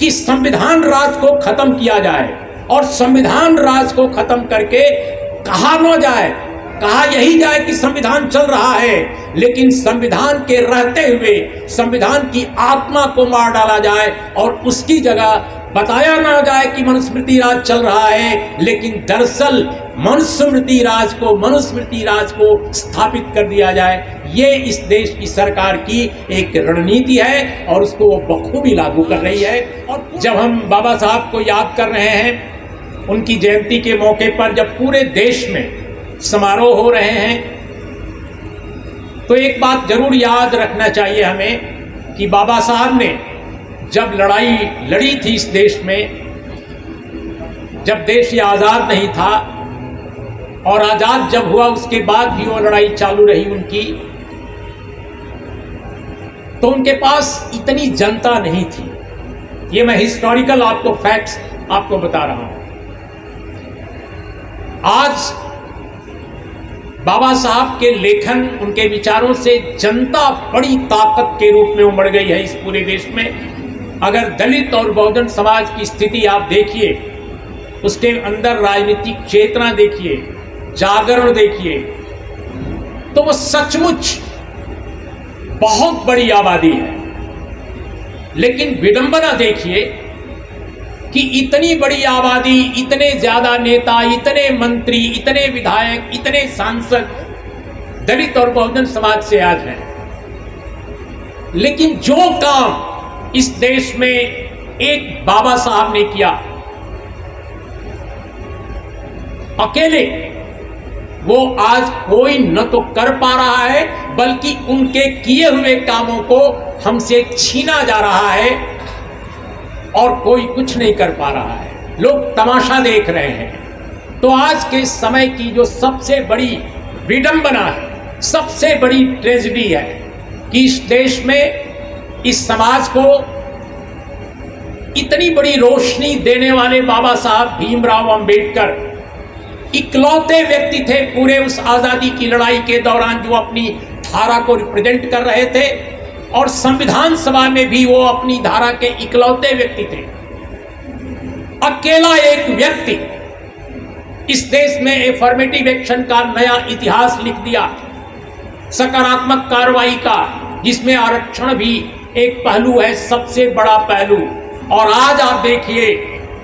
कि संविधान राज को खत्म किया जाए, और संविधान राज को खत्म करके कहा न जाए, कहा यही जाए कि संविधान चल रहा है, लेकिन संविधान के रहते हुए संविधान की आत्मा को मार डाला जाए और उसकी जगह बताया ना जाए कि मनुस्मृति राज चल रहा है, लेकिन दरअसल मनुस्मृति राज को स्थापित कर दिया जाए। ये इस देश की सरकार की एक रणनीति है और उसको वो बखूबी लागू कर रही है। और जब हम बाबा साहब को याद कर रहे हैं, उनकी जयंती के मौके पर जब पूरे देश में समारोह हो रहे हैं, तो एक बात जरूर याद रखना चाहिए हमें कि बाबा साहब ने जब लड़ाई लड़ी थी इस देश में, जब देश ये आज़ाद नहीं था, और आज़ाद जब हुआ उसके बाद भी वो लड़ाई चालू रही उनकी, तो उनके पास इतनी जनता नहीं थी। ये मैं हिस्टोरिकल आपको फैक्ट्स आपको बता रहा हूं। आज बाबा साहब के लेखन, उनके विचारों से जनता बड़ी ताकत के रूप में उमड़ गई है इस पूरे देश में। अगर दलित और बहुजन समाज की स्थिति आप देखिए, उसके अंदर राजनीतिक चेतना देखिए, जागरण देखिए, तो वो सचमुच बहुत बड़ी आबादी है। लेकिन विडंबना देखिए कि इतनी बड़ी आबादी, इतने ज्यादा नेता, इतने मंत्री, इतने विधायक, इतने सांसद दलित और बहुजन समाज से आज हैं, लेकिन जो काम इस देश में एक बाबा साहब ने किया अकेले, वो आज कोई न तो कर पा रहा है, बल्कि उनके किए हुए कामों को हमसे छीना जा रहा है और कोई कुछ नहीं कर पा रहा है। लोग तमाशा देख रहे हैं। तो आज के समय की जो सबसे बड़ी विडंबना है, सबसे बड़ी ट्रेजेडी है कि इस देश में, इस समाज को इतनी बड़ी रोशनी देने वाले बाबा साहब भीमराव अंबेडकर इकलौते व्यक्ति थे पूरे उस आज़ादी की लड़ाई के दौरान जो अपनी धारा को रिप्रेजेंट कर रहे थे, और संविधान सभा में भी वो अपनी धारा के इकलौते व्यक्ति थे। अकेला एक व्यक्ति इस देश में एफर्मेटिव एक्शन का नया इतिहास लिख दिया, सकारात्मक कार्रवाई का, जिसमें आरक्षण भी एक पहलू है, सबसे बड़ा पहलू। और आज आप देखिए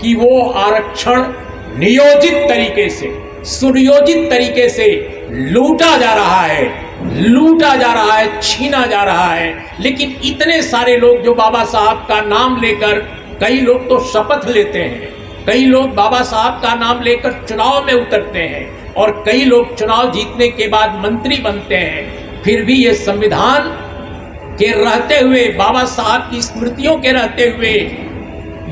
कि वो आरक्षण नियोजित तरीके से, सुनियोजित तरीके से लूटा जा रहा है, छीना जा रहा है। लेकिन इतने सारे लोग जो बाबा साहब का नाम लेकर, कई लोग तो शपथ लेते हैं, कई लोग बाबा साहब का नाम लेकर चुनाव में उतरते हैं, और कई लोग चुनाव जीतने के बाद मंत्री बनते हैं, फिर भी ये संविधान के रहते हुए, बाबा साहब की स्मृतियों के रहते हुए,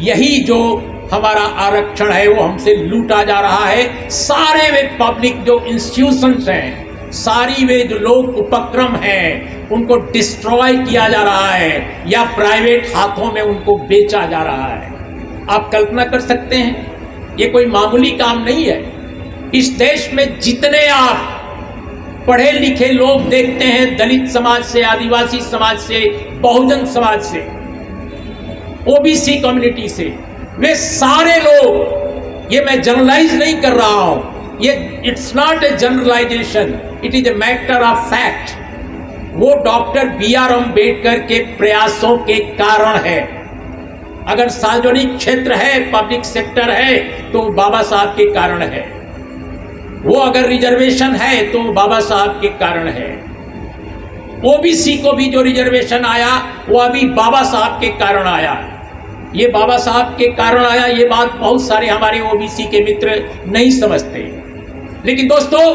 यही जो हमारा आरक्षण है वो हमसे लूटा जा रहा है। सारे वे पब्लिक जो इंस्टीट्यूशंस हैं, सारी वे जो लोग उपक्रम हैं, उनको डिस्ट्रॉय किया जा रहा है या प्राइवेट हाथों में उनको बेचा जा रहा है। आप कल्पना कर सकते हैं, ये कोई मामूली काम नहीं है। इस देश में जितने आप पढ़े लिखे लोग देखते हैं, दलित समाज से, आदिवासी समाज से, बहुजन समाज से, ओबीसी कम्युनिटी से, वे सारे लोग, ये मैं जनरलाइज नहीं कर रहा हूं, ये it's not a generalisation, it is a matter of fact, वो डॉक्टर बी.आर. अम्बेडकर के प्रयासों के कारण है। अगर सार्वजनिक क्षेत्र है, पब्लिक सेक्टर है, तो बाबा साहब के कारण है। वो अगर रिजर्वेशन है तो बाबा साहब के कारण है। ओबीसी को भी जो रिजर्वेशन आया वो अभी बाबा साहब के कारण आया। ये बाबा साहब के कारण आया, ये बात बहुत सारे हमारे ओबीसी के मित्र नहीं समझते। लेकिन दोस्तों,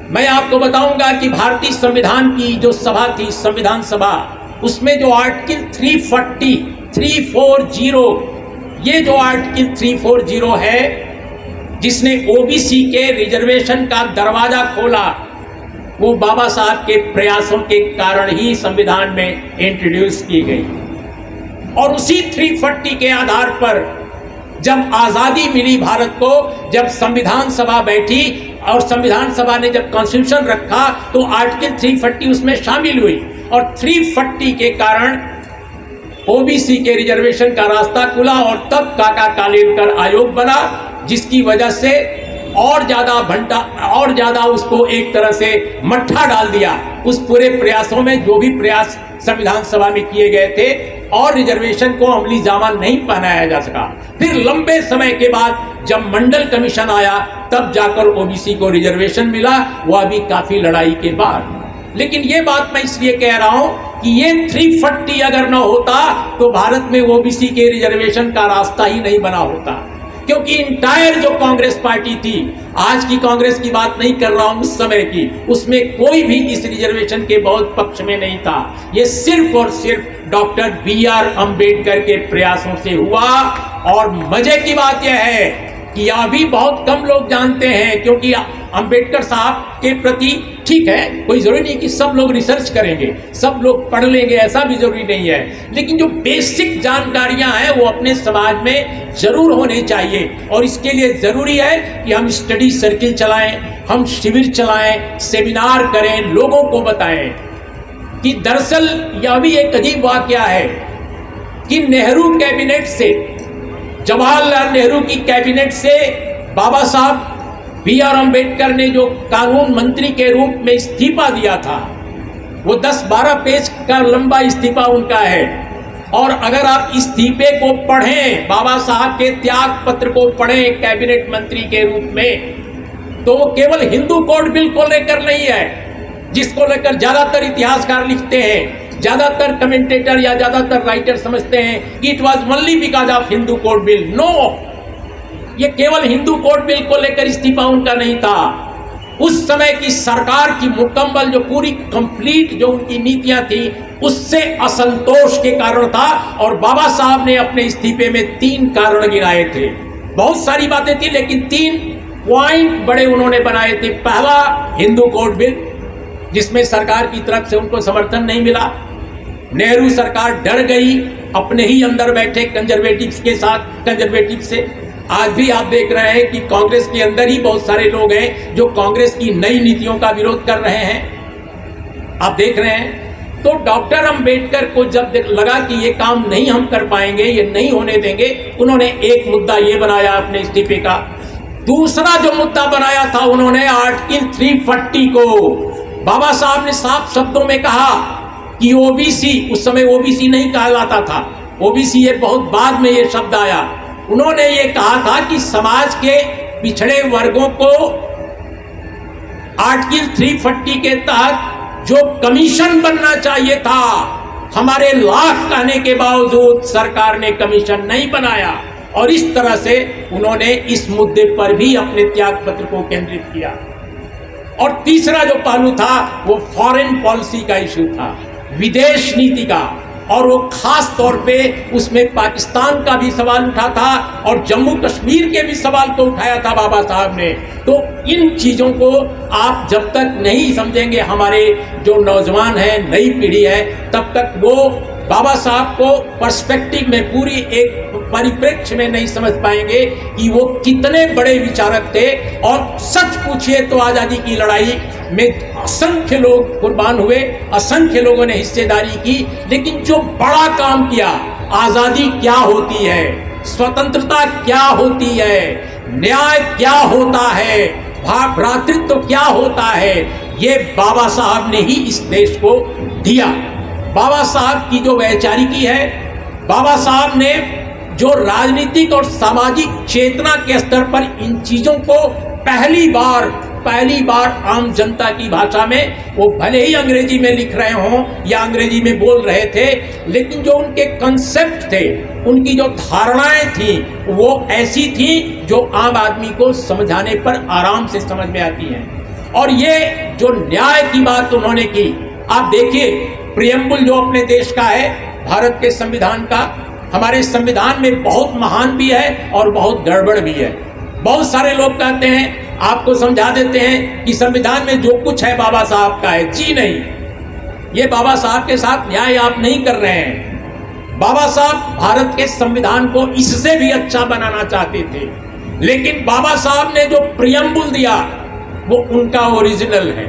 मैं आपको बताऊंगा कि भारतीय संविधान की जो सभा थी, संविधान सभा, उसमें जो आर्टिकल 340, ये जो आर्टिकल 340 है, जिसने ओबीसी के रिजर्वेशन का दरवाजा खोला, वो बाबा साहब के प्रयासों के कारण ही संविधान में इंट्रोड्यूस की गई। और उसी 340 के आधार पर जब आज़ादी मिली भारत को, जब संविधान सभा बैठी और संविधान सभा ने जब कॉन्स्टिट्यूशन रखा, तो आर्टिकल 340 उसमें शामिल हुई। और 340 के कारण ओबीसी के रिजर्वेशन का रास्ता खुला और तब काका कालेलकर आयोग बना, जिसकी वजह से और ज्यादा उसको एक तरह से मट्ठा डाल दिया उस पूरे प्रयासों में, जो भी प्रयास संविधान सभा में किए गए थे, और रिजर्वेशन को अमली जामा नहीं पहनाया जा सका। फिर लंबे समय के बाद जब मंडल कमीशन आया तब जाकर ओबीसी को रिजर्वेशन मिला, वह भी काफी लड़ाई के बाद। लेकिन ये बात मैं इसलिए कह रहा हूं कि ये 340 अगर न होता तो भारत में ओबीसी के रिजर्वेशन का रास्ता ही नहीं बना होता, क्योंकि इंटायर जो कांग्रेस पार्टी थी, आज की कांग्रेस की बात नहीं कर रहा हूं, उस समय की, उसमें कोई भी इस रिजर्वेशन के बहुत पक्ष में नहीं था। ये सिर्फ और सिर्फ डॉक्टर BR अम्बेडकर के प्रयासों से हुआ। और मजे की बात यह है कि यह भी बहुत कम लोग जानते हैं, क्योंकि अंबेडकर साहब के प्रति, ठीक है, कोई जरूरी नहीं कि सब लोग रिसर्च करेंगे, सब लोग पढ़ लेंगे, ऐसा भी जरूरी नहीं है, लेकिन जो बेसिक जानकारियां हैं वो अपने समाज में जरूर होनी चाहिए। और इसके लिए जरूरी है कि हम स्टडी सर्किल चलाएं, हम शिविर चलाएं, सेमिनार करें, लोगों को बताएं कि दरअसल यह भी एक अजीब वाकया है कि नेहरू कैबिनेट से, जवाहरलाल नेहरू की कैबिनेट से बाबा साहब BR अम्बेडकर ने जो कानून मंत्री के रूप में इस्तीफा दिया था, वो 10-12 पेज का लंबा इस्तीफा उनका है। और अगर आप इस्तीफे को पढ़ें, बाबा साहब के त्याग पत्र को पढ़ें कैबिनेट मंत्री के रूप में, तो वो केवल हिंदू कोड बिल को लेकर नहीं है, जिसको लेकर ज्यादातर इतिहासकार लिखते हैं, ज्यादातर कमेंटेटर या ज्यादातर राइटर समझते हैं कि it was only because of Hindu code bill. No, ये केवल हिंदू कोड बिल को लेकर इस्तीफा उनका नहीं था। उस समय की सरकार की मुकम्मल जो पूरी कंप्लीट जो उनकी नीतियां थी, उससे असंतोष के कारण था। और बाबा साहब ने अपने इस्तीफे में 3 कारण गिनाए थे। बहुत सारी बातें थी, लेकिन 3 पॉइंट बड़े उन्होंने बनाए थे। पहला, हिंदू कोड बिल, जिसमें सरकार की तरफ से उनको समर्थन नहीं मिला। नेहरू सरकार डर गई अपने ही अंदर बैठे कंजर्वेटिव्स के साथ, कंजर्वेटिव से। आज भी आप देख रहे हैं कि कांग्रेस के अंदर ही बहुत सारे लोग हैं जो कांग्रेस की नई नीतियों का विरोध कर रहे हैं, आप देख रहे हैं। तो डॉक्टर अंबेडकर को जब लगा कि ये काम नहीं हम कर पाएंगे, ये नहीं होने देंगे, उन्होंने एक मुद्दा ये बनाया अपने इस्तीफे का। दूसरा जो मुद्दा बनाया था उन्होंने आर्टिकल 340 को, बाबा साहब ने साफ शब्दों में कहा कि ओबीसी, उस समय ओबीसी नहीं कहलाता था, ओबीसी ये बहुत बाद में ये शब्द आया। उन्होंने ये कहा था कि समाज के पिछड़े वर्गों को आर्टिकल 340 के तहत जो कमीशन बनना चाहिए था, हमारे लाख कहने के बावजूद सरकार ने कमीशन नहीं बनाया। और इस तरह से उन्होंने इस मुद्दे पर भी अपने त्याग पत्र को केंद्रित किया। और तीसरा जो पहलू था वो फॉरेन पॉलिसी का इशू था, विदेश नीति का। और वो खास तौर पे उसमें पाकिस्तान का भी सवाल उठा था और जम्मू कश्मीर के भी सवाल को उठाया था बाबा साहब ने। तो इन चीज़ों को आप जब तक नहीं समझेंगे, हमारे जो नौजवान हैं, नई पीढ़ी है, तब तक वो बाबा साहब को पर्सपेक्टिव में, पूरी एक परिप्रेक्ष्य में नहीं समझ पाएंगे कि वो कितने बड़े विचारक थे। और सच पूछिए तो आज़ादी की लड़ाई में असंख्य लोग कुर्बान हुए, असंख्य लोगों ने हिस्सेदारी की, लेकिन जो बड़ा काम किया, आज़ादी क्या होती है, स्वतंत्रता क्या होती है, न्याय क्या होता है, भ्रातृत्व क्या होता है, ये बाबा साहब ने ही इस देश को दिया। बाबा साहब की जो वैचारिकी है, बाबा साहब ने जो राजनीतिक और सामाजिक चेतना के स्तर पर इन चीज़ों को पहली बार आम जनता की भाषा में, वो भले ही अंग्रेजी में लिख रहे हों या अंग्रेजी में बोल रहे थे, लेकिन जो उनके कंसेप्ट थे, उनकी जो धारणाएं थी, वो ऐसी थी जो आम आदमी को समझाने पर आराम से समझ में आती हैं। और ये जो न्याय की बात उन्होंने की, आप देखिए प्रियम्बुल जो अपने देश का है, भारत के संविधान का, हमारे संविधान में बहुत महान भी है और बहुत गड़बड़ भी है। बहुत सारे लोग कहते हैं, आपको समझा देते हैं कि संविधान में जो कुछ है बाबा साहब का है। जी नहीं, ये बाबा साहब के साथ न्याय आप नहीं कर रहे हैं। बाबा साहब भारत के संविधान को इससे भी अच्छा बनाना चाहते थे, लेकिन बाबा साहब ने जो प्रियम्बुल दिया वो उनका ओरिजिनल है।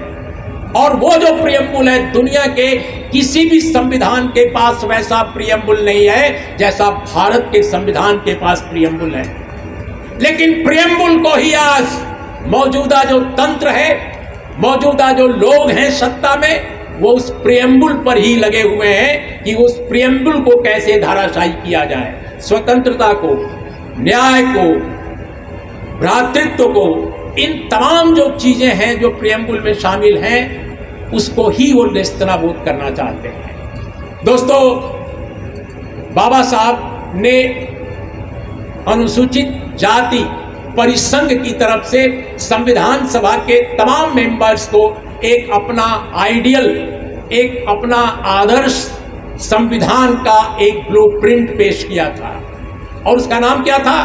और वो जो प्रियम्बुल है, दुनिया के किसी भी संविधान के पास वैसा प्रियम्बुल नहीं है जैसा भारत के संविधान के पास प्रियम्बुल है। लेकिन प्रियम्बुल को ही आज मौजूदा जो तंत्र है, मौजूदा जो लोग हैं सत्ता में, वो उस प्रियम्बुल पर ही लगे हुए हैं कि उस प्रियम्बुल को कैसे धाराशायी किया जाए। स्वतंत्रता को, न्याय को, भ्रातृत्व को, इन तमाम जो चीजें हैं जो प्रियम्बुल में शामिल हैं, उसको ही वो नेस्तनाबूद करना चाहते हैं। दोस्तों, बाबा साहब ने अनुसूचित जाति परिसंघ की तरफ से संविधान सभा के तमाम मेंबर्स को एक अपना आइडियल, एक अपना आदर्श संविधान का एक ब्लूप्रिंट पेश किया था। और उसका नाम क्या था?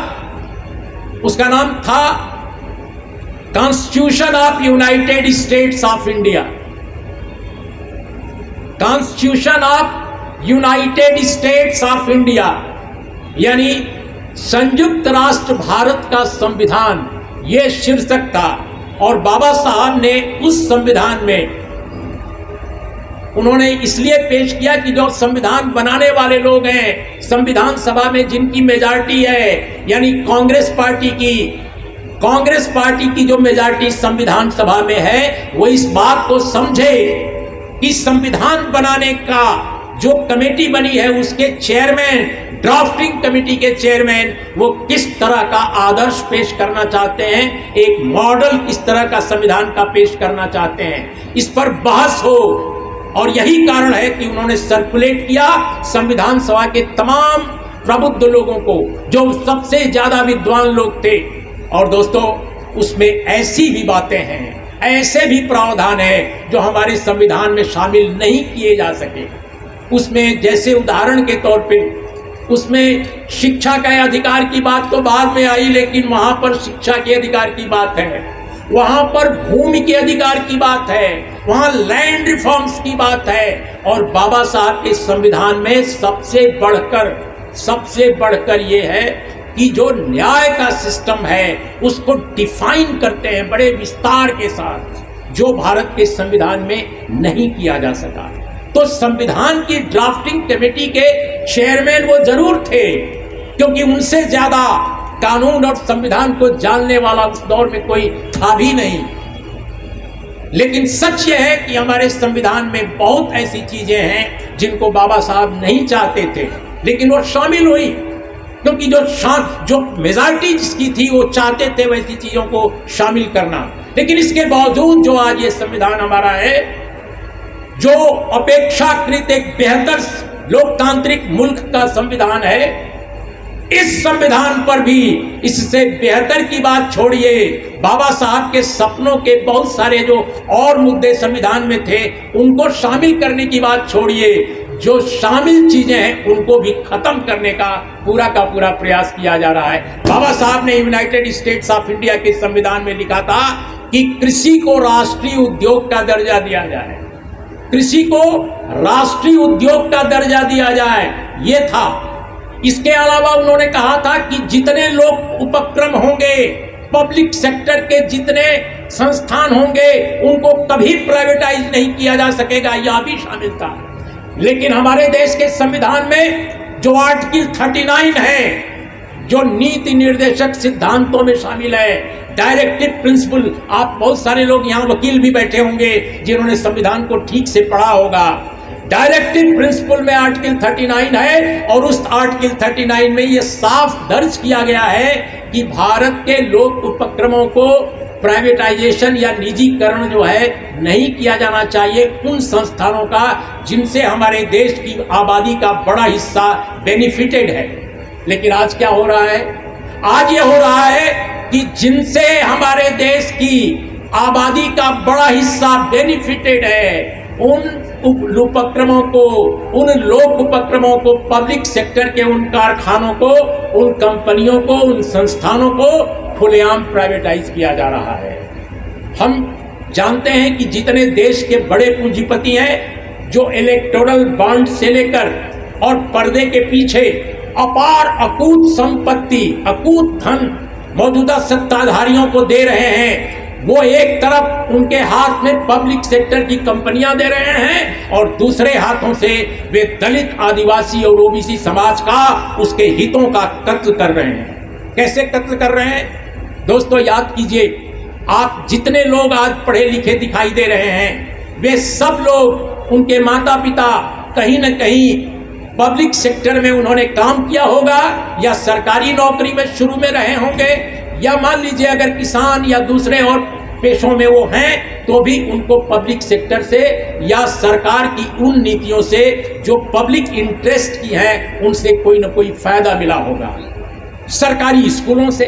उसका नाम था constitution of United states of India. Constitution of United states of India, यानी संयुक्त राष्ट्र भारत का संविधान, ये शीर्षक था। और बाबा साहब ने उस संविधान में उन्होंने इसलिए पेश किया कि जो संविधान बनाने वाले लोग हैं, संविधान सभा में जिनकी मेजॉरिटी है, यानी कांग्रेस पार्टी की जो मेजॉरिटी संविधान सभा में है, वो इस बात को समझे कि संविधान बनाने का जो कमेटी बनी है उसके चेयरमैन, ड्राफ्टिंग कमेटी के चेयरमैन, वो किस तरह का आदर्श पेश करना चाहते हैं, एक मॉडल किस तरह का संविधान का पेश करना चाहते हैं, इस पर बहस हो। और यही कारण है कि उन्होंने सर्कुलेट किया संविधान सभा के तमाम प्रबुद्ध लोगों को, जो सबसे ज्यादा विद्वान लोग थे। और दोस्तों, उसमें ऐसी भी बातें हैं, ऐसे भी प्रावधान है जो हमारे संविधान में शामिल नहीं किए जा सके। उसमें जैसे उदाहरण के तौर पे, उसमें शिक्षा के अधिकार की बात तो बाद में आई, लेकिन वहां पर शिक्षा के अधिकार की बात है, वहां पर भूमि के अधिकार की बात है, वहां लैंड रिफॉर्म्स की बात है। और बाबा साहब के संविधान में सबसे बढ़कर ये है कि जो न्याय का सिस्टम है उसको डिफाइन करते हैं बड़े विस्तार के साथ, जो भारत के संविधान में नहीं किया जा सका। तो संविधान की ड्राफ्टिंग कमेटी के चेयरमैन वो जरूर थे, क्योंकि उनसे ज्यादा कानून और संविधान को जानने वाला उस दौर में कोई था भी नहीं। लेकिन सच यह है कि हमारे संविधान में बहुत ऐसी चीजें हैं जिनको बाबा साहब नहीं चाहते थे, लेकिन वो शामिल हुई, क्योंकि जो मेजॉरिटी जिसकी थी वो चाहते थे वैसी चीजों को शामिल करना। लेकिन इसके बावजूद जो आज ये संविधान हमारा है, जो अपेक्षाकृत एक बेहतर लोकतांत्रिक मुल्क का संविधान है, इस संविधान पर भी इससे बेहतर की बात छोड़िए, बाबा साहब के सपनों के बहुत सारे जो और मुद्दे संविधान में थे उनको शामिल करने की बात छोड़िए, जो शामिल चीजें हैं उनको भी खत्म करने का पूरा प्रयास किया जा रहा है। बाबा साहब ने यूनाइटेड स्टेट्स ऑफ इंडिया के संविधान में लिखा था कि कृषि को राष्ट्रीय उद्योग का दर्जा दिया जाए, कृषि को राष्ट्रीय उद्योग का दर्जा दिया जाए, ये था। इसके अलावा उन्होंने कहा था कि जितने लोग उपक्रम होंगे, पब्लिक सेक्टर के जितने संस्थान होंगे, उनको कभी प्राइवेटाइज नहीं किया जा सकेगा, यह भी शामिल था। लेकिन हमारे देश के संविधान में जो आर्टिकल 39 है, जो नीति निर्देशक सिद्धांतों में शामिल है, डायरेक्टिव प्रिंसिपल, आप बहुत सारे लोग यहाँ वकील भी बैठे होंगे जिन्होंने संविधान को ठीक से पढ़ा होगा। डायरेक्टिव प्रिंसिपल में आर्टिकल 39 है, और उस आर्टिकल 39 में ये साफ दर्ज किया गया है कि भारत के लोक उपक्रमों को प्राइवेटाइजेशन या निजीकरण जो है नहीं किया जाना चाहिए उन संस्थानों का जिनसे हमारे देश की आबादी का बड़ा हिस्सा बेनिफिटेड है। लेकिन आज क्या हो रहा है? आज ये हो रहा है कि जिनसे हमारे देश की आबादी का बड़ा हिस्सा बेनिफिटेड है, उन उपक्रमों को, उन लोक उपक्रमों को, पब्लिक सेक्टर के उन कारखानों को, उन कंपनियों को, उन संस्थानों को खुलेआम प्राइवेटाइज किया जा रहा है। हम जानते हैं कि जितने देश के बड़े पूंजीपति हैं, जो इलेक्टोरल बॉन्ड से लेकर और पर्दे के पीछे अपार अकूत संपत्ति, अकूत धन मौजूदा सत्ताधारियों को दे रहे हैं, वो एक तरफ उनके हाथ में पब्लिक सेक्टर की कंपनियां दे रहे हैं और दूसरे हाथों से वे दलित, आदिवासी और ओबीसी समाज का, उसके हितों का कत्ल कर रहे हैं। कैसे कत्ल कर रहे हैं दोस्तों? याद कीजिए, आप जितने लोग आज पढ़े लिखे दिखाई दे रहे हैं, वे सब लोग, उनके माता पिता कहीं न कहीं पब्लिक सेक्टर में उन्होंने काम किया होगा या सरकारी नौकरी में शुरू में रहे होंगे, या मान लीजिए अगर किसान या दूसरे और पेशों में वो हैं तो भी उनको पब्लिक सेक्टर से या सरकार की उन नीतियों से जो पब्लिक इंटरेस्ट की हैं उनसे कोई ना कोई फायदा मिला होगा, सरकारी स्कूलों से,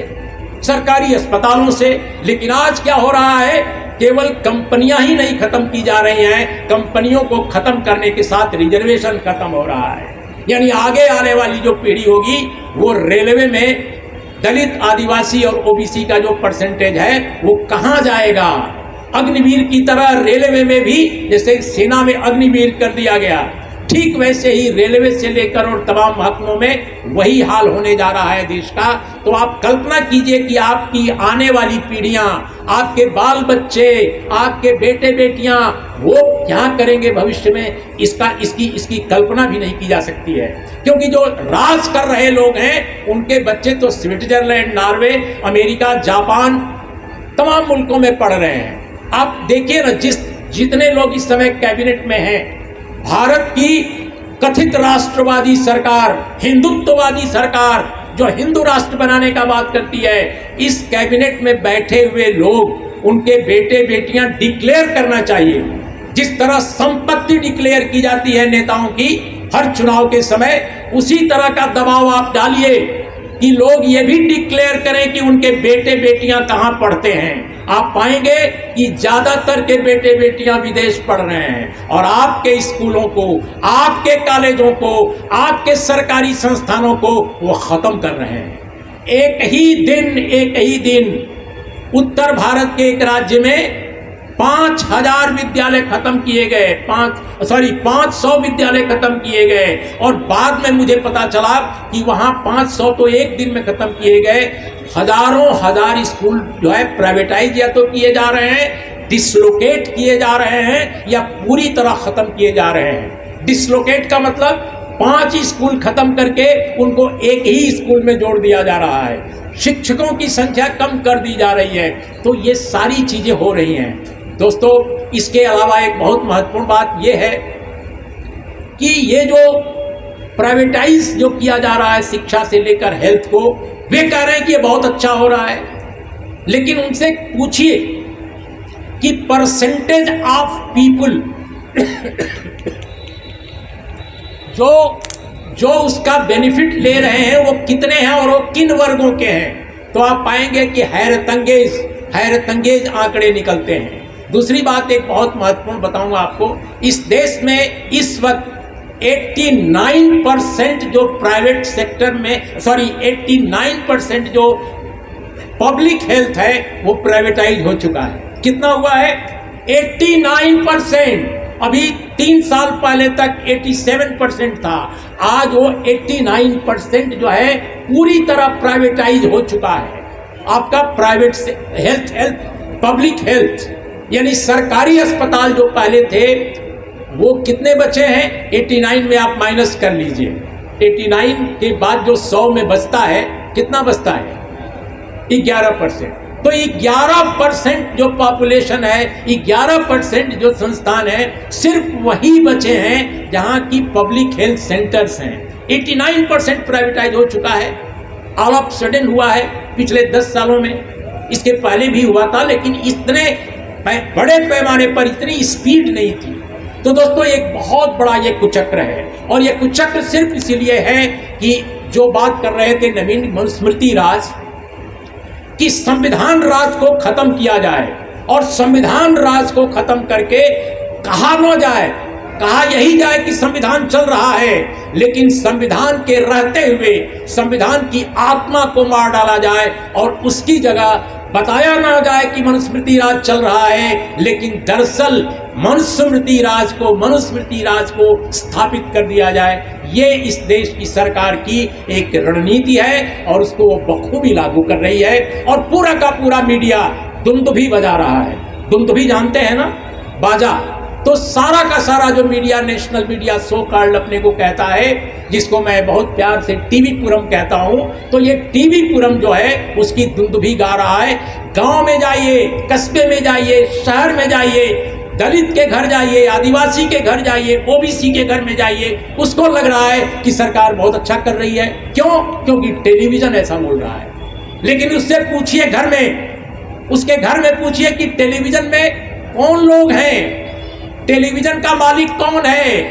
सरकारी अस्पतालों से। लेकिन आज क्या हो रहा है? केवल कंपनियां ही नहीं खत्म की जा रही हैं, कंपनियों को खत्म करने के साथ रिजर्वेशन खत्म हो रहा है। यानी आगे आने वाली जो पीढ़ी होगी वो रेलवे में दलित, आदिवासी और ओबीसी का जो परसेंटेज है वो कहां जाएगा? अग्निवीर की तरह रेलवे में भी, जैसे सेना में अग्निवीर कर दिया गया, ठीक वैसे ही रेलवे से लेकर और तमाम महकमों में वही हाल होने जा रहा है देश का। तो आप कल्पना कीजिए कि आपकी आने वाली पीढ़ियां, आपके बाल बच्चे, आपके बेटे बेटियां, वो क्या करेंगे भविष्य में, इसकी कल्पना भी नहीं की जा सकती है। क्योंकि जो राज कर रहे लोग हैं उनके बच्चे तो स्विट्जरलैंड, नॉर्वे, अमेरिका, जापान, तमाम मुल्कों में पढ़ रहे हैं। आप देखिए ना, जितने लोग इस समय कैबिनेट में हैं, भारत की कथित राष्ट्रवादी सरकार, हिंदुत्ववादी सरकार जो हिंदू राष्ट्र बनाने का बात करती है, इस कैबिनेट में बैठे हुए लोग, उनके बेटे बेटियां डिक्लेयर करना चाहिए। जिस तरह संपत्ति डिक्लेयर की जाती है नेताओं की हर चुनाव के समय, उसी तरह का दबाव आप डालिए कि लोग ये भी डिक्लेयर करें कि उनके बेटे बेटियां कहां पढ़ते हैं। आप पाएंगे कि ज्यादातर के बेटे बेटियां विदेश पढ़ रहे हैं और आपके स्कूलों को, आपके कॉलेजों को, आपके सरकारी संस्थानों को वो खत्म कर रहे हैं। एक ही दिन उत्तर भारत के एक राज्य में 5000 विद्यालय खत्म किए गए, 500 विद्यालय खत्म किए गए। और बाद में मुझे पता चला कि वहां 500 तो एक दिन में खत्म किए गए, हजार स्कूल जो है प्राइवेटाइज या तो किए जा रहे हैं, डिसलोकेट किए जा रहे हैं, या पूरी तरह खत्म किए जा रहे हैं। डिसलोकेट का मतलब 5 स्कूल खत्म करके उनको एक ही स्कूल में जोड़ दिया जा रहा है, शिक्षकों की संख्या कम कर दी जा रही है। तो ये सारी चीजें हो रही हैं दोस्तों। इसके अलावा एक बहुत महत्वपूर्ण बात यह है कि ये जो प्राइवेटाइज जो किया जा रहा है शिक्षा से लेकर हेल्थ को, वे कह रहे हैं कि ये बहुत अच्छा हो रहा है, लेकिन उनसे पूछिए कि परसेंटेज ऑफ पीपल जो उसका बेनिफिट ले रहे हैं वो कितने हैं और वो किन वर्गों के हैं, तो आप पाएंगे कि हैरतंगेज आंकड़े निकलते हैं। दूसरी बात एक बहुत महत्वपूर्ण बताऊंगा आपको, इस देश में इस वक्त 89% जो प्राइवेट सेक्टर में 89% जो पब्लिक हेल्थ है वो प्राइवेटाइज हो चुका है। कितना हुआ है? 89%। अभी 3 साल पहले तक 87% था, आज वो 89% जो है पूरी तरह प्राइवेटाइज हो चुका है। आपका प्राइवेट हेल्थ पब्लिक हेल्थ यानी सरकारी अस्पताल जो पहले थे वो कितने बचे हैं? 89 में आप माइनस कर लीजिए, 89 के बाद जो 100 में बचता है, कितना बचता है? 11%। तो 11% जो पॉपुलेशन है, 11% जो संस्थान है, सिर्फ वही बचे हैं जहां की पब्लिक हेल्थ सेंटर्स हैं। 89% प्राइवेटाइज हो चुका है। ऑल ऑफ सडन हुआ है पिछले 10 सालों में, इसके पहले भी हुआ था लेकिन इतने बड़े पैमाने पर इतनी स्पीड नहीं थी। तो दोस्तों एक बहुत बड़ा ये कुचक्र है, और ये कुचक्र सिर्फ इसीलिए है कि जो बात कर रहे थे नवीन मनुस्मृति राज, कि संविधान राज को खत्म किया जाए, और संविधान राज को खत्म करके कहा न जाए, कहा यही जाए कि संविधान चल रहा है, लेकिन संविधान के रहते हुए संविधान की आत्मा को मार डाला जाए और उसकी जगह बताया ना जाए कि मनुस्मृति राज चल रहा है, लेकिन दरअसल मनुस्मृति राज को स्थापित कर दिया जाए। ये इस देश की सरकार की एक रणनीति है और उसको वो बखूबी लागू कर रही है। और पूरा का पूरा मीडिया दुंदुभी बजा रहा है। दुंदुभी जानते हैं ना, बाजा। तो सारा का सारा जो media, national media so called अपने को कहता है, जिसको मैं बहुत प्यार से टीवी पुरम कहता हूं, तो ये टीवी पुरम जो है उसकी दुंदुभी गा रहा है। गांव में जाइए, कस्बे में जाइए, शहर में जाइए, दलित के घर जाइए, आदिवासी के घर जाइए, ओबीसी के घर में जाइए, उसको लग रहा है कि सरकार बहुत अच्छा कर रही है। क्यों? क्योंकि टेलीविजन ऐसा बोल रहा है। लेकिन उससे पूछिए घर में, उसके घर में पूछिए कि टेलीविजन में कौन लोग हैं, टेलीविजन का मालिक कौन है,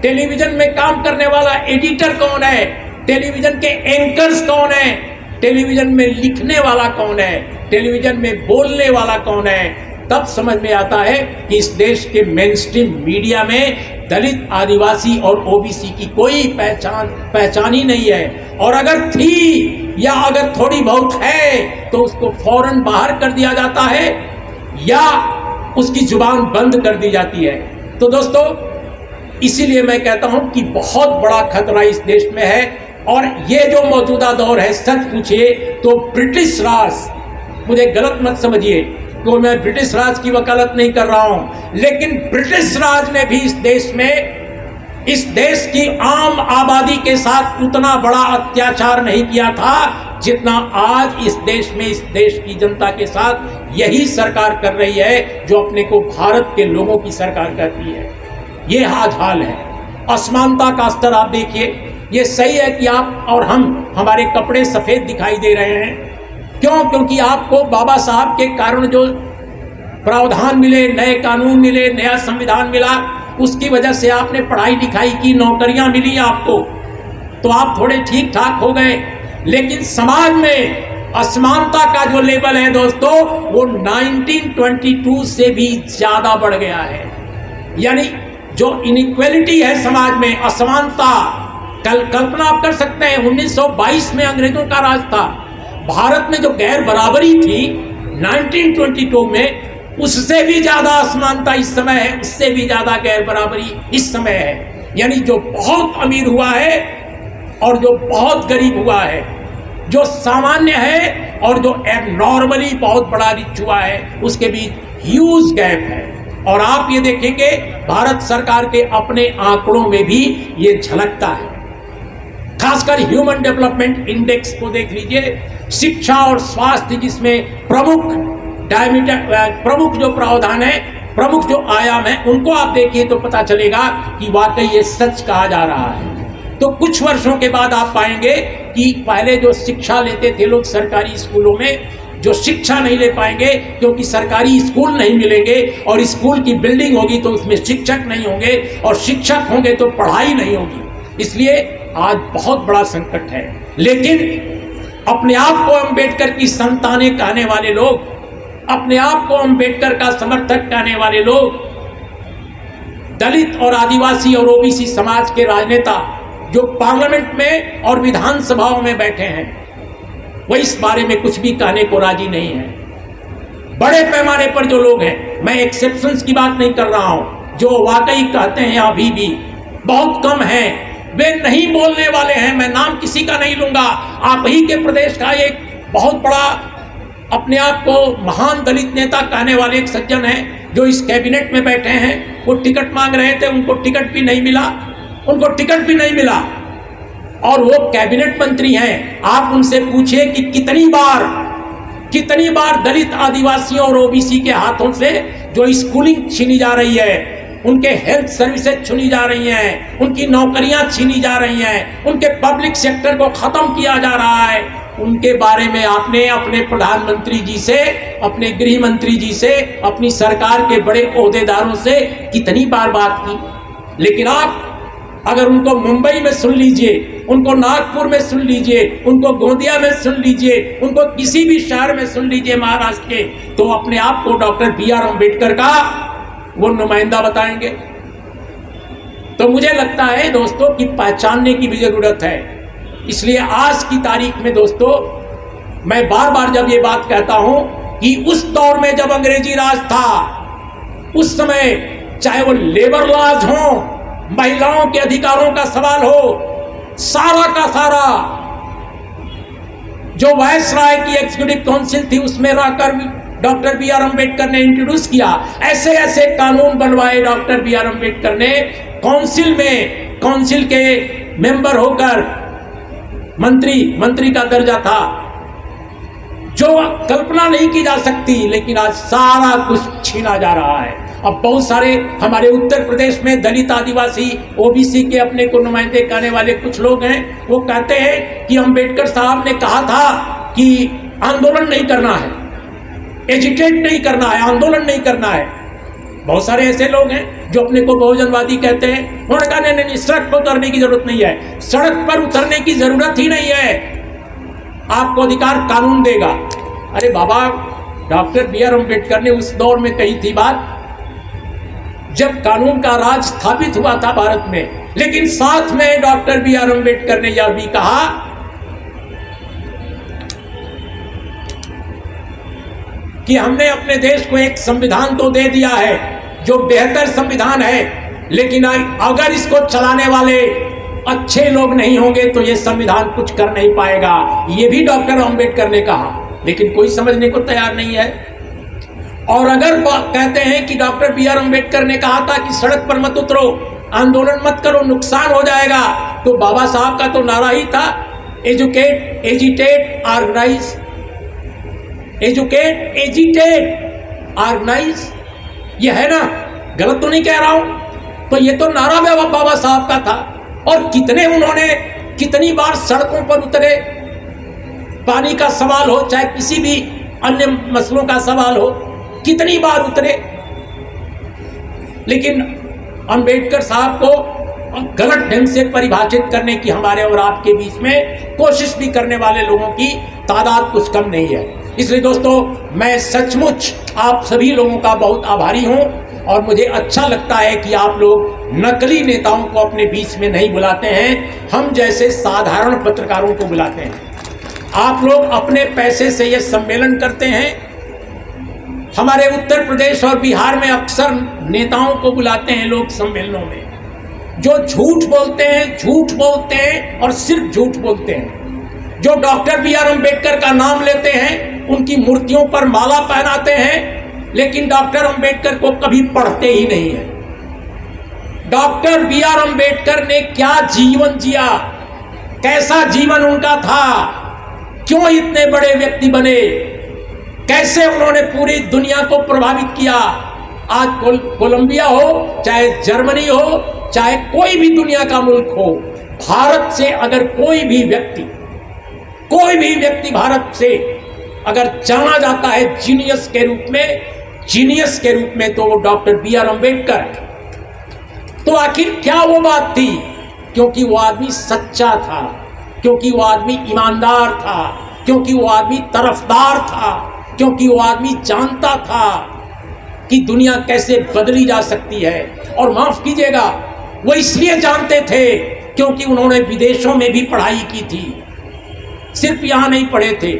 टेलीविजन में काम करने वाला एडिटर कौन है, टेलीविजन के एंकर्स कौन है, टेलीविजन में लिखने वाला कौन है, टेलीविजन में बोलने वाला कौन है। तब समझ में आता है कि इस देश के मेन स्ट्रीम मीडिया में दलित, आदिवासी और ओबीसी की कोई पहचान ही नहीं है। और अगर थी या अगर थोड़ी बहुत है तो उसको फौरन बाहर कर दिया जाता है या उसकी जुबान बंद कर दी जाती है। तो दोस्तों, इसीलिए मैं कहता हूं कि बहुत बड़ा खतरा इस देश में है। और ये जो मौजूदा दौर है, सच पूछिए तो ब्रिटिश राज, मुझे गलत मत समझिए, तो मैं ब्रिटिश राज की वकालत नहीं कर रहा हूं, लेकिन ब्रिटिश राज ने भी इस देश में, इस देश की आम आबादी के साथ उतना बड़ा अत्याचार नहीं किया था जितना आज इस देश में, इस देश की जनता के साथ यही सरकार कर रही है, जो अपने को भारत के लोगों की सरकार कहती है। ये आज हाल है। असमानता का स्तर आप देखिए। ये सही है कि आप और हमारे कपड़े सफेद दिखाई दे रहे हैं। क्यों? क्योंकि आपको बाबा साहब के कारण जो प्रावधान मिले, नए कानून मिले, नया संविधान मिला, उसकी वजह से आपने पढ़ाई लिखाई की, नौकरियां मिली आपको, तो आप थोड़े ठीक ठाक हो गए। लेकिन समाज में असमानता का जो लेवल है दोस्तों, वो 1922 से भी ज्यादा बढ़ गया है। यानी जो इनइक्वालिटी है समाज में, असमानता, कल्पना आप कर सकते हैं 1922 में अंग्रेजों का राज था। भारत में जो गैर बराबरी थी 1922 में, उससे भी ज्यादा असमानता इस समय है, उससे भी ज्यादा गैर बराबरी इस समय है। यानी जो बहुत अमीर हुआ है और जो बहुत गरीब हुआ है, जो सामान्य है और जो एबनॉर्मली बहुत बड़ा रिच हुआ है, उसके बीच ह्यूज गैप है। और आप ये देखेंगे भारत सरकार के अपने आंकड़ों में भी ये झलकता है। खासकर ह्यूमन डेवलपमेंट इंडेक्स को देख लीजिए, शिक्षा और स्वास्थ्य जिसमें प्रमुख जो प्रावधान है, प्रमुख जो आयाम है, उनको आप देखिए तो पता चलेगा कि वाकई ये सच कहा जा रहा है। तो कुछ वर्षों के बाद आप पाएंगे कि पहले जो शिक्षा लेते थे लोग सरकारी स्कूलों में, जो शिक्षा नहीं ले पाएंगे क्योंकि सरकारी स्कूल नहीं मिलेंगे, और स्कूल की बिल्डिंग होगी तो उसमें शिक्षक नहीं होंगे, और शिक्षक होंगे तो पढ़ाई नहीं होगी। इसलिए आज बहुत बड़ा संकट है। लेकिन अपने आप को अम्बेडकर की संतानें कहने वाले लोग, अपने आप को अम्बेडकर का समर्थक कहने वाले लोग, दलित और आदिवासी और ओबीसी समाज के राजनेता जो पार्लियामेंट में और विधानसभाओं में बैठे हैं, वो इस बारे में कुछ भी कहने को राजी नहीं है। बड़े पैमाने पर जो लोग हैं, मैं एक्सेप्शंस की बात नहीं कर रहा हूं, जो वाकई कहते हैं अभी भी बहुत कम हैं, वे नहीं बोलने वाले हैं। मैं नाम किसी का नहीं लूंगा। आप ही के प्रदेश का एक बहुत बड़ा अपने आप को महान दलित नेता कहने वाले एक सज्जन हैं जो इस कैबिनेट में बैठे हैं। वो टिकट मांग रहे थे, उनको टिकट भी नहीं मिला, उनको टिकट भी नहीं मिला, और वो कैबिनेट मंत्री हैं। आप उनसे पूछिए कि कितनी बार दलित, आदिवासियों और ओबीसी के हाथों से जो स्कूलिंग छीनी जा रही है, उनके हेल्थ सर्विसेज छीनी जा रही हैं, उनकी नौकरियां छीनी जा रही हैं, उनके पब्लिक सेक्टर को खत्म किया जा रहा है, उनके बारे में आपने अपने प्रधानमंत्री जी से, अपने गृह मंत्री जी से, अपनी सरकार के बड़े ओहदेदारों से कितनी बार बात की। लेकिन आप अगर उनको मुंबई में सुन लीजिए, उनको नागपुर में सुन लीजिए, उनको गोंदिया में सुन लीजिए, उनको किसी भी शहर में सुन लीजिए महाराष्ट्र के, तो अपने आप को डॉक्टर बी.आर. अम्बेडकर का वो नुमाइंदा बताएंगे। तो मुझे लगता है दोस्तों कि पहचानने की भी जरूरत है। इसलिए आज की तारीख में दोस्तों, मैं बार बार जब ये बात कहता हूं कि उस दौर में जब अंग्रेजी राज था, उस समय चाहे वो लेबर लॉज हो, महिलाओं के अधिकारों का सवाल हो, सारा का सारा जो वायसराय की एग्जीक्यूटिव काउंसिल थी उसमें रहकर डॉक्टर बी आर अम्बेडकर ने इंट्रोड्यूस किया, ऐसे ऐसे कानून बनवाए डॉक्टर बी आर अम्बेडकर ने। काउंसिल के मेंबर होकर मंत्री का दर्जा था, जो कल्पना नहीं की जा सकती, लेकिन आज सारा कुछ छीना जा रहा है। अब बहुत सारे हमारे उत्तर प्रदेश में दलित, आदिवासी, ओबीसी के अपने को नुमाइंदे कहने वाले कुछ लोग हैं, वो कहते हैं कि अम्बेडकर साहब ने कहा था कि आंदोलन नहीं करना है, एजिटेट नहीं करना है, आंदोलन नहीं करना है। बहुत सारे ऐसे लोग हैं जो अपने को बहुजनवादी कहते हैं, उन्होंने कहा नहीं, सड़क पर उतरने की जरूरत नहीं है, सड़क पर उतरने की जरूरत ही नहीं है, आपको अधिकार कानून देगा। अरे बाबा, डॉक्टर बी आर अम्बेडकर ने उस दौर में कही थी बात जब कानून का राज स्थापित हुआ था भारत में, लेकिन साथ में डॉक्टर बी आर अम्बेडकर ने यह भी कहा कि हमने अपने देश को एक संविधान तो दे दिया है जो बेहतर संविधान है, लेकिन अगर इसको चलाने वाले अच्छे लोग नहीं होंगे तो ये संविधान कुछ कर नहीं पाएगा। ये भी डॉक्टर अम्बेडकर ने कहा, लेकिन कोई समझने को तैयार नहीं है। और अगर कहते हैं कि डॉक्टर बी आर अम्बेडकर ने कहा था कि सड़क पर मत उतरो, आंदोलन मत करो, नुकसान हो जाएगा, तो बाबा साहब का तो नारा ही था educate, agitate, organise, educate, agitate, organise. ये है ना, गलत तो नहीं कह रहा हूं? तो ये तो नारा बाबा साहब का था। और कितनी बार सड़कों पर उतरे, पानी का सवाल हो चाहे किसी भी अन्य मसलों का सवाल हो, कितनी बार उतरे। लेकिन अंबेडकर साहब को गलत ढंग से परिभाषित करने की हमारे और आपके बीच में कोशिश भी करने वाले लोगों की तादाद कुछ कम नहीं है। इसलिए दोस्तों, मैं सचमुच आप सभी लोगों का बहुत आभारी हूं, और मुझे अच्छा लगता है कि आप लोग नकली नेताओं को अपने बीच में नहीं बुलाते हैं, हम जैसे साधारण पत्रकारों को बुलाते हैं। आप लोग अपने पैसे से ये सम्मेलन करते हैं। हमारे उत्तर प्रदेश और बिहार में अक्सर नेताओं को बुलाते हैं लोग सम्मेलनों में, जो झूठ बोलते हैं और सिर्फ झूठ बोलते हैं, जो डॉक्टर बी आर अम्बेडकर का नाम लेते हैं, उनकी मूर्तियों पर माला पहनाते हैं, लेकिन डॉक्टर अम्बेडकर को कभी पढ़ते ही नहीं है। डॉक्टर बी आर अम्बेडकर ने क्या जीवन जिया, कैसा जीवन उनका था, क्यों इतने बड़े व्यक्ति बने, कैसे उन्होंने पूरी दुनिया को प्रभावित किया। आज कोलंबिया हो, चाहे जर्मनी हो, चाहे कोई भी दुनिया का मुल्क हो, भारत से अगर कोई भी व्यक्ति भारत से अगर जाना जाता है जीनियस के रूप में, तो वो डॉक्टर बी आर अम्बेडकर है। तो आखिर क्या वो बात थी? क्योंकि वो आदमी सच्चा था, क्योंकि वो आदमी ईमानदार था, क्योंकि वो आदमी तरफदार था, क्योंकि वो आदमी जानता था कि दुनिया कैसे बदली जा सकती है। और माफ कीजिएगा, वो इसलिए जानते थे क्योंकि उन्होंने विदेशों में भी पढ़ाई की थी, सिर्फ यहाँ नहीं पढ़े थे।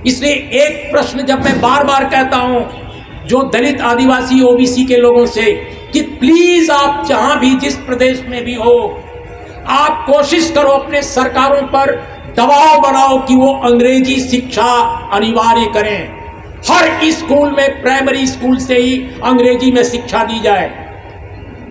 इसलिए एक प्रश्न जब मैं बार बार कहता हूँ जो दलित, आदिवासी, ओबीसी के लोगों से, कि प्लीज आप जहाँ भी, जिस प्रदेश में भी हो, आप कोशिश करो अपने सरकारों पर दबाव बनाओ कि वो अंग्रेजी शिक्षा अनिवार्य करें। हर स्कूल में, प्राइमरी स्कूल से ही अंग्रेजी में शिक्षा दी जाए।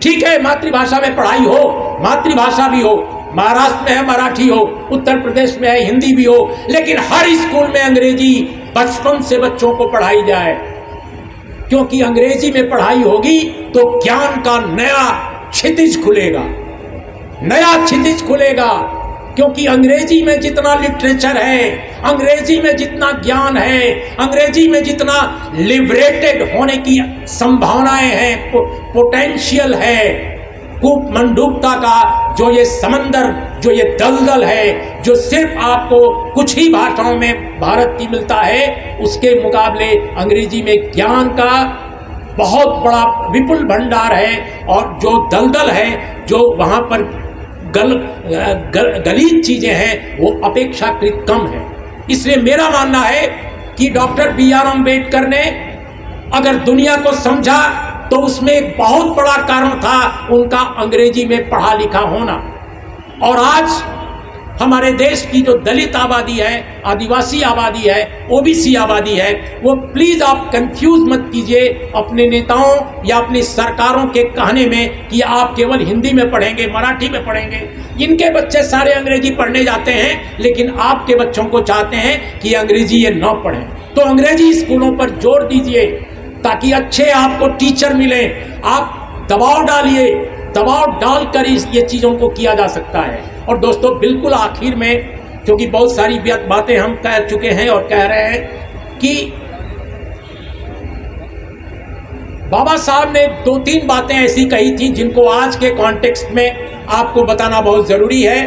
ठीक है, मातृभाषा में पढ़ाई हो, मातृभाषा भी हो, महाराष्ट्र में है मराठी हो, उत्तर प्रदेश में है हिंदी भी हो, लेकिन हर स्कूल में अंग्रेजी बचपन से बच्चों को पढ़ाई जाए। क्योंकि अंग्रेजी में पढ़ाई होगी तो ज्ञान का नया क्षितिज खुलेगा, क्योंकि अंग्रेजी में जितना लिटरेचर है, अंग्रेजी में जितना ज्ञान है, अंग्रेजी में जितना लिबरेटेड होने की संभावनाएं हैं, पोटेंशियल है, कूप मंडूकता का जो ये समंदर, जो ये दलदल है, जो सिर्फ आपको कुछ ही भाषाओं में भारत की मिलता है, उसके मुकाबले अंग्रेजी में ज्ञान का बहुत बड़ा विपुल भंडार है। और जो दलदल है, जो वहाँ पर गलीज चीजें हैं, वो अपेक्षाकृत कम है। इसलिए मेरा मानना है कि डॉक्टर बी आर अम्बेडकर ने अगर दुनिया को समझा तो उसमें एक बहुत बड़ा कारण था उनका अंग्रेजी में पढ़ा लिखा होना। और आज हमारे देश की जो दलित आबादी है, आदिवासी आबादी है, ओबीसी आबादी है, वो प्लीज आप कंफ्यूज मत कीजिए अपने नेताओं या अपनी सरकारों के कहने में कि आप केवल हिंदी में पढ़ेंगे, मराठी में पढ़ेंगे। इनके बच्चे सारे अंग्रेजी पढ़ने जाते हैं, लेकिन आपके बच्चों को चाहते हैं कि अंग्रेजी ये न पढ़ें। तो अंग्रेजी स्कूलों पर जोर दीजिए ताकि अच्छे आपको टीचर मिले। आप दबाव डालिए, दबाव डालकर ये चीज़ों को किया जा सकता है। और दोस्तों बिल्कुल आखिर में, क्योंकि बहुत सारी बातें हम कह चुके हैं और कह रहे हैं कि बाबा साहब ने 2-3 बातें ऐसी कही थी जिनको आज के कॉन्टेक्स्ट में आपको बताना बहुत ज़रूरी है।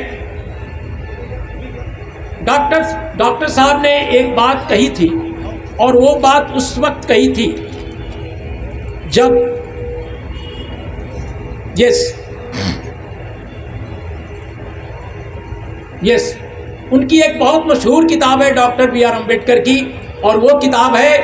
डॉक्टर साहब ने एक बात कही थी और वो बात उस वक्त कही थी जब यस उनकी एक बहुत मशहूर किताब है डॉक्टर बी आर अम्बेडकर की, और वो किताब है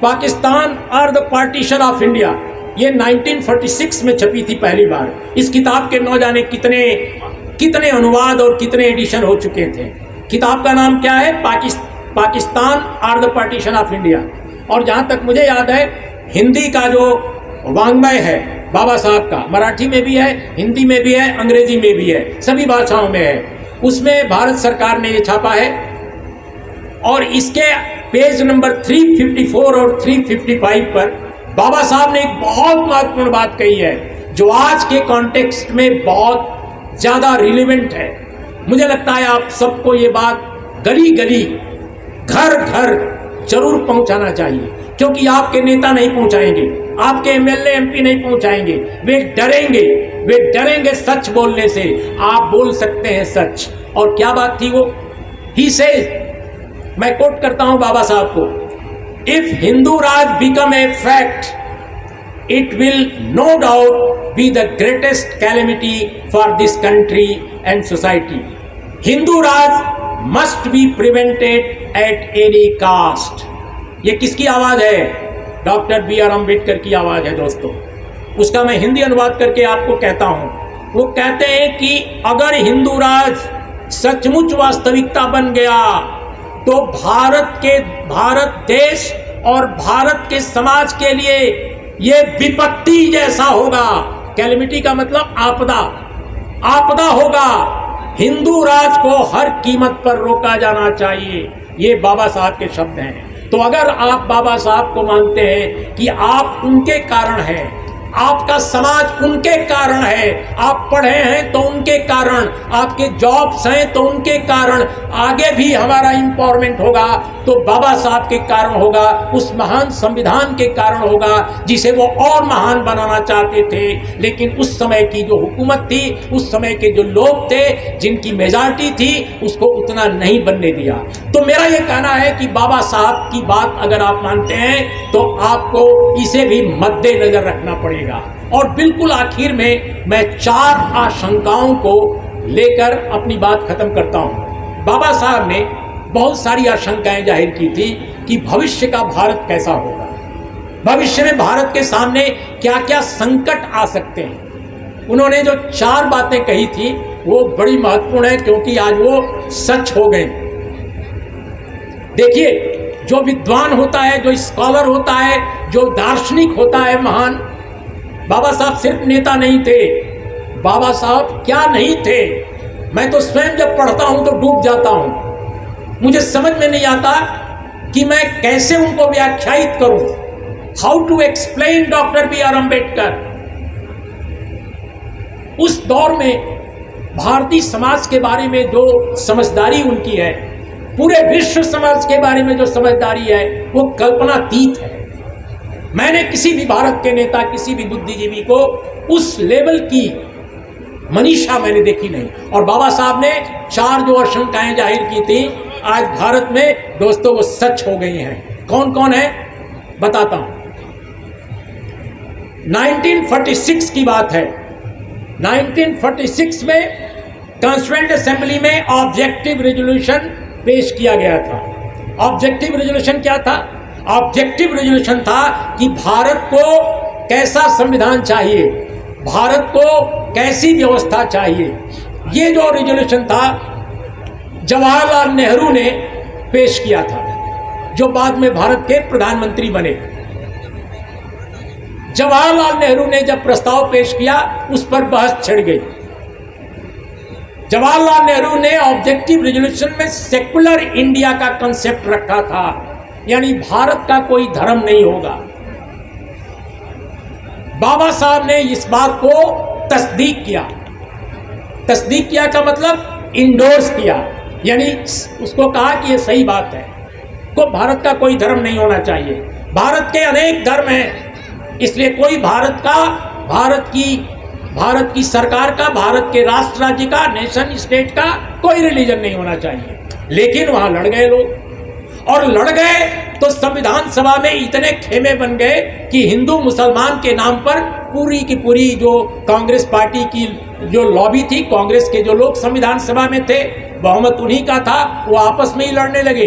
पाकिस्तान और द पार्टीशन ऑफ इंडिया। ये 1946 में छपी थी पहली बार। इस किताब के न जाने कितने अनुवाद और कितने एडिशन हो चुके थे। किताब का नाम क्या है? पाकिस्तान और द पार्टीशन ऑफ इंडिया। और जहाँ तक मुझे याद है, हिंदी का जो वांग्मय है बाबा साहब का, मराठी में भी है, हिंदी में भी है, अंग्रेजी में भी है, सभी भाषाओं में है। उसमें भारत सरकार ने ये छापा है और इसके पेज नंबर 354 और 355 पर बाबा साहब ने एक बहुत महत्वपूर्ण बात कही है जो आज के कॉन्टेक्स्ट में बहुत ज़्यादा रिलेवेंट है। मुझे लगता है आप सबको ये बात गली गली, घर घर जरूर पहुंचाना चाहिए, क्योंकि आपके नेता नहीं पहुंचाएंगे, आपके एमएलए एमपी नहीं पहुंचाएंगे। वे डरेंगे सच बोलने से। आप बोल सकते हैं सच। और क्या बात थी वो? ही से, मैं कोट करता हूं बाबा साहब को, if Hindu Raj become a fact it will no doubt be the greatest calamity for this country and society. Hindu Raj must be prevented at any cost. ये किसकी आवाज है? डॉक्टर बी आर अम्बेडकर की आवाज है दोस्तों। उसका मैं हिंदी अनुवाद करके आपको कहता हूं। वो कहते हैं कि अगर हिंदू राज सचमुच वास्तविकता बन गया तो भारत देश और भारत के समाज के लिए ये विपत्ति जैसा होगा। कैलेमिटी का मतलब आपदा होगा। हिंदू राज को हर कीमत पर रोका जाना चाहिए। ये बाबा साहब के शब्द हैं। तो अगर आप बाबा साहब को मानते हैं कि आप उनके कारण हैं, आपका समाज उनके कारण है, आप पढ़े हैं तो उनके कारण, आपके जॉब्स हैं तो उनके कारण, आगे भी हमारा एम्पावरमेंट होगा तो बाबा साहब के कारण होगा, उस महान संविधान के कारण होगा जिसे वो और महान बनाना चाहते थे। लेकिन उस समय की जो हुकूमत थी, उस समय के जो लोग थे, जिनकी मेजॉरिटी थी, उसको उतना नहीं बनने दिया। तो मेरा ये कहना है कि बाबा साहब की बात अगर आप मानते हैं तो आपको इसे भी मद्देनजर रखना पड़ेगा। और बिल्कुल आखिर में मैं 4 आशंकाओं को लेकर अपनी बात खत्म करता हूं। बाबा साहब ने बहुत सारी आशंकाएं जाहिर की थी कि भविष्य का भारत कैसा होगा, भविष्य में भारत के सामने क्या क्या संकट आ सकते हैं। उन्होंने जो 4 बातें कही थी वो बड़ी महत्वपूर्ण है, क्योंकि आज वो सच हो गए। देखिए, जो विद्वान होता है, जो स्कॉलर होता है, जो दार्शनिक होता है महान, बाबा साहब सिर्फ नेता नहीं थे। बाबा साहब क्या नहीं थे? मैं तो स्वयं जब पढ़ता हूं तो डूब जाता हूं। मुझे समझ में नहीं आता कि मैं कैसे उनको व्याख्यायित करूं। How to explain doctor B R Ambedkar. उस दौर में भारतीय समाज के बारे में जो समझदारी उनकी है, पूरे विश्व समाज के बारे में जो समझदारी है, वो कल्पनातीत है। मैंने किसी भी भारत के नेता, किसी भी बुद्धिजीवी को उस लेवल की मनीषा मैंने देखी नहीं। और बाबा साहब ने 4 जो आशंकाएं जाहिर की थी, आज भारत में दोस्तों वो सच हो गई हैं। कौन कौन है बताता हूं। 1946 की बात है। 1946 में कॉन्स्टिट्यूएंट असेंबली में ऑब्जेक्टिव रेजोल्यूशन पेश किया गया था। ऑब्जेक्टिव रेजोल्यूशन क्या था? ऑब्जेक्टिव रेजोल्यूशन था कि भारत को कैसा संविधान चाहिए, भारत को कैसी व्यवस्था चाहिए, ये जो रिजोल्यूशन था जवाहरलाल नेहरू ने पेश किया था, जो बाद में भारत के प्रधानमंत्री बने। जवाहरलाल नेहरू ने जब प्रस्ताव पेश किया, उस पर बहस छिड़ गई। जवाहरलाल नेहरू ने ऑब्जेक्टिव रिजोल्यूशन में सेकुलर इंडिया का कंसेप्ट रखा था, यानी भारत का कोई धर्म नहीं होगा। बाबा साहब ने इस बात को तस्दीक किया। तस्दीक किया का मतलब इंडोर्स किया, यानी उसको कहा कि ये सही बात है, को भारत का कोई धर्म नहीं होना चाहिए। भारत के अनेक धर्म हैं, इसलिए कोई भारत की सरकार का, भारत के राष्ट्र राज्य का, नेशन स्टेट का कोई रिलीजन नहीं होना चाहिए। लेकिन वहां लड़ गए लोग, और लड़ गए तो संविधान सभा में इतने खेमे बन गए कि हिंदू मुसलमान के नाम पर पूरी की पूरी जो कांग्रेस पार्टी की जो लॉबी थी, कांग्रेस के जो लोग संविधान सभा में थे, बहुमत उन्हीं का था, वो आपस में ही लड़ने लगे।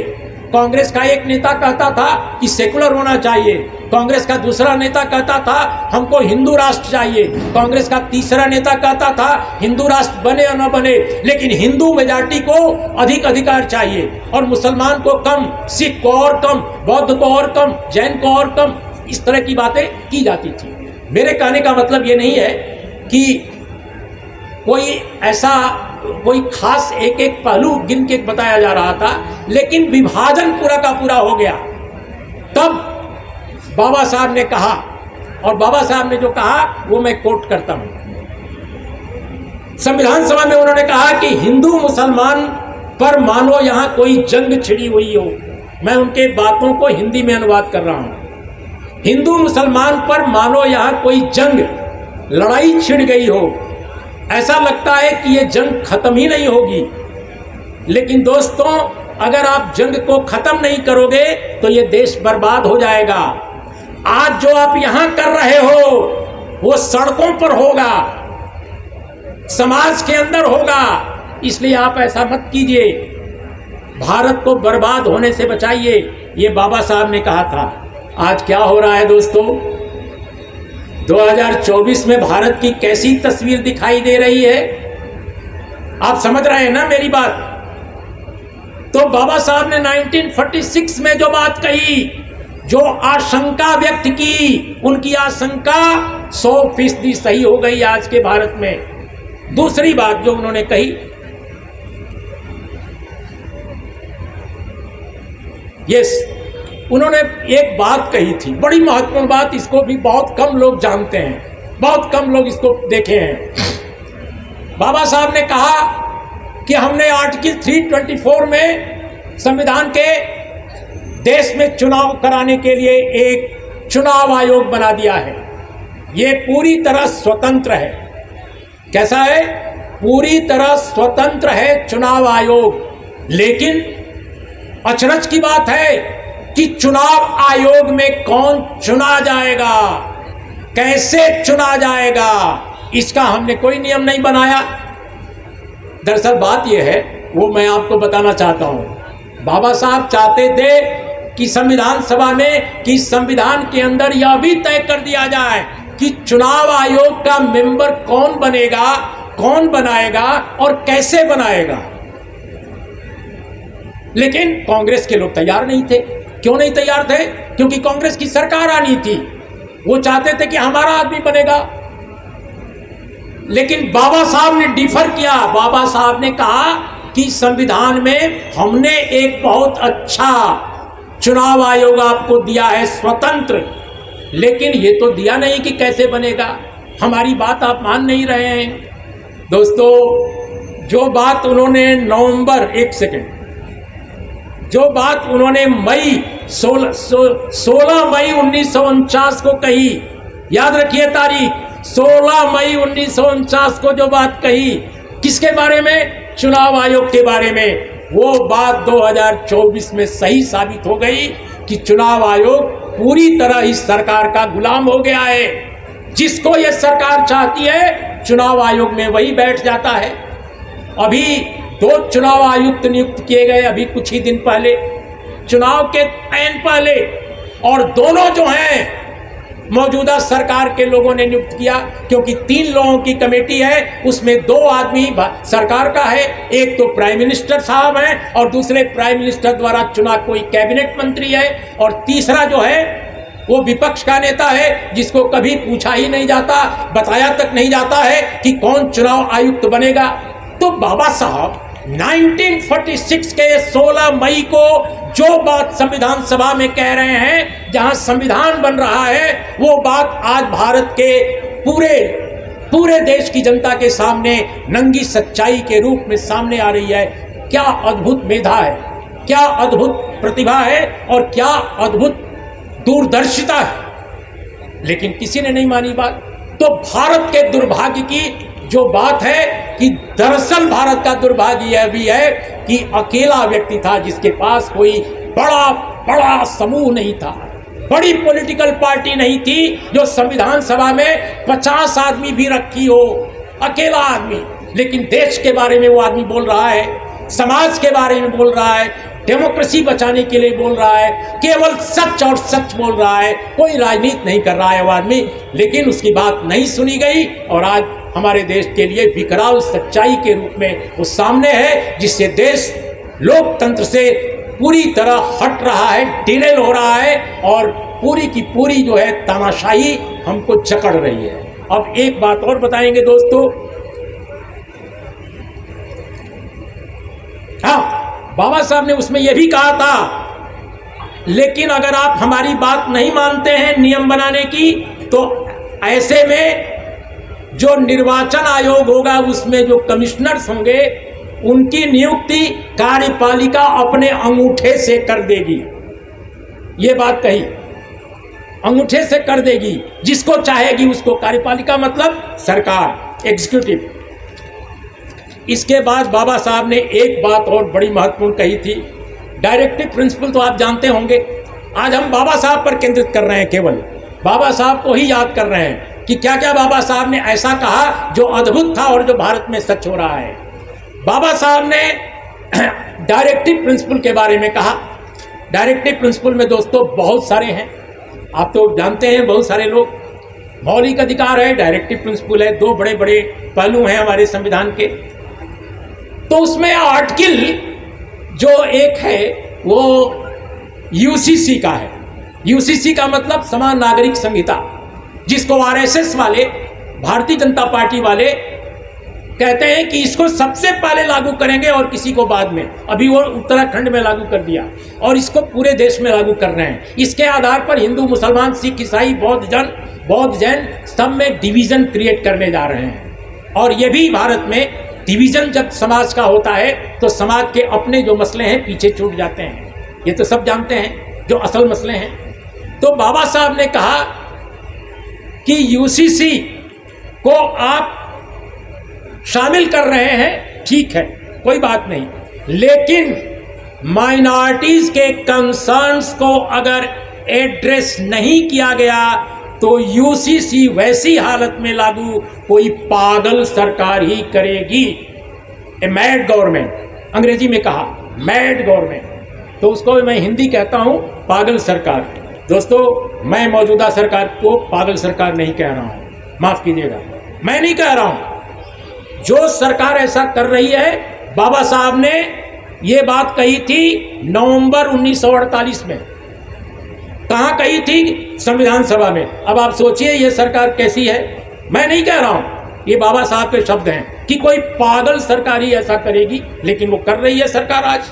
कांग्रेस का एक नेता कहता था कि सेकुलर होना चाहिए, कांग्रेस का दूसरा नेता कहता था हमको हिंदू राष्ट्र चाहिए, कांग्रेस का तीसरा नेता कहता था हिंदू राष्ट्र बने या न बने, लेकिन हिंदू मेजॉरिटी को अधिक अधिकार चाहिए और मुसलमान को कम, सिख को और कम, बौद्ध को और कम, जैन को और कम, इस तरह की बातें की जाती थी। मेरे कहने का मतलब ये नहीं है कि कोई खास एक एक पहलू गिन के बताया जा रहा था, लेकिन विभाजन पूरा का पूरा हो गया। तब बाबा साहब ने कहा, और बाबा साहब ने जो कहा वो मैं कोट करता हूं। संविधान सभा में उन्होंने कहा कि हिंदू मुसलमान पर मानो यहां कोई जंग छिड़ी हुई हो। मैं उनके बातों को हिंदी में अनुवाद कर रहा हूं। हिंदू मुसलमान पर मानो यहां कोई जंग, लड़ाई छिड़ गई हो। ऐसा लगता है कि ये जंग खत्म ही नहीं होगी। लेकिन दोस्तों, अगर आप जंग को खत्म नहीं करोगे तो ये देश बर्बाद हो जाएगा। आज जो आप यहां कर रहे हो वो सड़कों पर होगा, समाज के अंदर होगा, इसलिए आप ऐसा मत कीजिए। भारत को बर्बाद होने से बचाइए, ये बाबा साहब ने कहा था। आज क्या हो रहा है दोस्तों? 2024 में भारत की कैसी तस्वीर दिखाई दे रही है? आप समझ रहे हैं ना मेरी बात? तो बाबा साहब ने 1946 में जो बात कही, जो आशंका व्यक्त की, उनकी आशंका 100% सही हो गई आज के भारत में। दूसरी बात जो उन्होंने कही, उन्होंने एक बात कही थी, बड़ी महत्वपूर्ण बात, इसको भी बहुत कम लोग जानते हैं, बहुत कम लोग इसको देखे हैं। बाबा साहब ने कहा कि हमने आर्टिकल 324 में संविधान के देश में चुनाव कराने के लिए एक चुनाव आयोग बना दिया है। ये पूरी तरह स्वतंत्र है। कैसा है? पूरी तरह स्वतंत्र है चुनाव आयोग। लेकिन अचरज की बात है कि चुनाव आयोग में कौन चुना जाएगा, कैसे चुना जाएगा, इसका हमने कोई नियम नहीं बनाया। दरअसल बात यह है, वो मैं आपको बताना चाहता हूं। बाबा साहब चाहते थे कि संविधान सभा में, कि संविधान के अंदर यह भी तय कर दिया जाए कि चुनाव आयोग का मेंबर कौन बनेगा, कौन बनाएगा और कैसे बनाएगा। लेकिन कांग्रेस के लोग तैयार नहीं थे। क्यों नहीं तैयार थे? क्योंकि कांग्रेस की सरकार आनी थी। वो चाहते थे कि हमारा आदमी बनेगा। लेकिन बाबा साहब ने डिफर किया। बाबा साहब ने कहा कि संविधान में हमने एक बहुत अच्छा चुनाव आयोग आपको दिया है, स्वतंत्र, लेकिन ये तो दिया नहीं कि कैसे बनेगा। हमारी बात आप मान नहीं रहे हैं। दोस्तों, जो बात उन्होंने जो बात उन्होंने 16 मई 1949 को कही, याद रखिए तारीख, 16 मई 1949 को जो बात कही, किसके बारे में? चुनाव आयोग के बारे में। वो बात 2024 में सही साबित हो गई कि चुनाव आयोग पूरी तरह इस सरकार का गुलाम हो गया है। जिसको ये सरकार चाहती है, चुनाव आयोग में वही बैठ जाता है। अभी 2 चुनाव आयुक्त नियुक्त किए गए, अभी कुछ ही दिन पहले, चुनाव के ऐन पहले, और दोनों जो हैं मौजूदा सरकार के लोगों ने नियुक्त किया, क्योंकि 3 लोगों की कमेटी है, उसमें 2 आदमी सरकार का है, एक तो प्राइम मिनिस्टर साहब हैं और दूसरे प्राइम मिनिस्टर द्वारा चुना कोई कैबिनेट मंत्री है, और तीसरा जो है वो विपक्ष का नेता है जिसको कभी पूछा ही नहीं जाता, बताया तक नहीं जाता है कि कौन चुनाव आयुक्त बनेगा। तो बाबा साहब 1946 के 16 मई को जो बात संविधान सभा में कह रहे हैं, जहां संविधान बन रहा है, वो बात आज भारत के पूरे देश की जनता के सामने नंगी सच्चाई के रूप में सामने आ रही है। क्या अद्भुत मेधा है, क्या अद्भुत प्रतिभा है और क्या अद्भुत दूरदर्शिता है, लेकिन किसी ने नहीं मानी बात। तो भारत के दुर्भाग्य की जो बात है कि दरअसल भारत का दुर्भाग्य यह भी है कि अकेला व्यक्ति था जिसके पास कोई बड़ा समूह नहीं था, बड़ी पॉलिटिकल पार्टी नहीं थी जो संविधान सभा में 50 आदमी भी रखी हो, अकेला आदमी। लेकिन देश के बारे में वो आदमी बोल रहा है, समाज के बारे में बोल रहा है, डेमोक्रेसी बचाने के लिए बोल रहा है, केवल सच और सच बोल रहा है, कोई राजनीति नहीं कर रहा है वो आदमी। लेकिन उसकी बात नहीं सुनी गई और आज हमारे देश के लिए विकराल सच्चाई के रूप में वो सामने है, जिससे देश लोकतंत्र से पूरी तरह हट रहा है, डिरेल हो रहा है और पूरी की पूरी जो है तानाशाही हमको जकड़ रही है। अब एक बात और बताएंगे दोस्तों, हाँ, बाबा साहब ने उसमें यह भी कहा था, लेकिन अगर आप हमारी बात नहीं मानते हैं नियम बनाने की, तो ऐसे में जो निर्वाचन आयोग होगा उसमें जो कमिश्नर्स होंगे उनकी नियुक्ति कार्यपालिका अपने अंगूठे से कर देगी। ये बात कही, अंगूठे से कर देगी, जिसको चाहेगी उसको। कार्यपालिका मतलब सरकार, एग्जीक्यूटिव। इसके बाद बाबा साहब ने एक बात और बड़ी महत्वपूर्ण कही थी, डायरेक्टिव प्रिंसिपल तो आप जानते होंगे। आज हम बाबा साहब पर केंद्रित कर रहे हैं, केवल बाबा साहब को ही याद कर रहे हैं कि क्या क्या बाबा साहब ने ऐसा कहा जो अद्भुत था और जो भारत में सच हो रहा है। बाबा साहब ने डायरेक्टिव प्रिंसिपल के बारे में कहा। डायरेक्टिव प्रिंसिपल में दोस्तों बहुत सारे हैं, आप तो जानते हैं, बहुत सारे लोग। मौलिक अधिकार है, डायरेक्टिव प्रिंसिपल है, 2 बड़े बड़े पहलू हैं हमारे संविधान के। तो उसमें आर्टिकल जो एक है वो यूसीसी का है। यूसीसी का मतलब समान नागरिक संहिता, जिसको आरएसएस वाले, भारतीय जनता पार्टी वाले कहते हैं कि इसको सबसे पहले लागू करेंगे और किसी को बाद में। अभी वो उत्तराखंड में लागू कर दिया और इसको पूरे देश में लागू कर रहे हैं। इसके आधार पर हिंदू, मुसलमान, सिख, ईसाई, बौद्ध जैन सब में डिवीजन क्रिएट करने जा रहे हैं। और ये भी भारत में डिवीजन जब समाज का होता है तो समाज के अपने जो मसले हैं पीछे छूट जाते हैं, ये तो सब जानते हैं जो असल मसले हैं। तो बाबा साहब ने कहा कि यूसीसी को आप शामिल कर रहे हैं, ठीक है, कोई बात नहीं, लेकिन माइनॉरिटीज के कंसर्न्स को अगर एड्रेस नहीं किया गया तो यूसीसी वैसी हालत में लागू कोई पागल सरकार ही करेगी। ए मैड गवर्नमेंट, अंग्रेजी में कहा मैड गवर्नमेंट, तो उसको मैं हिंदी कहता हूं पागल सरकार। दोस्तों, मैं मौजूदा सरकार को पागल सरकार नहीं कह रहा हूं, माफ कीजिएगा, मैं नहीं कह रहा हूं। जो सरकार ऐसा कर रही है, बाबा साहब ने ये बात कही थी नवंबर 1948 में। कहाँ कही थी? संविधान सभा में। अब आप सोचिए ये सरकार कैसी है। मैं नहीं कह रहा हूँ, ये बाबा साहब के शब्द हैं कि कोई पागल सरकार ही ऐसा करेगी, लेकिन वो कर रही है सरकार आज।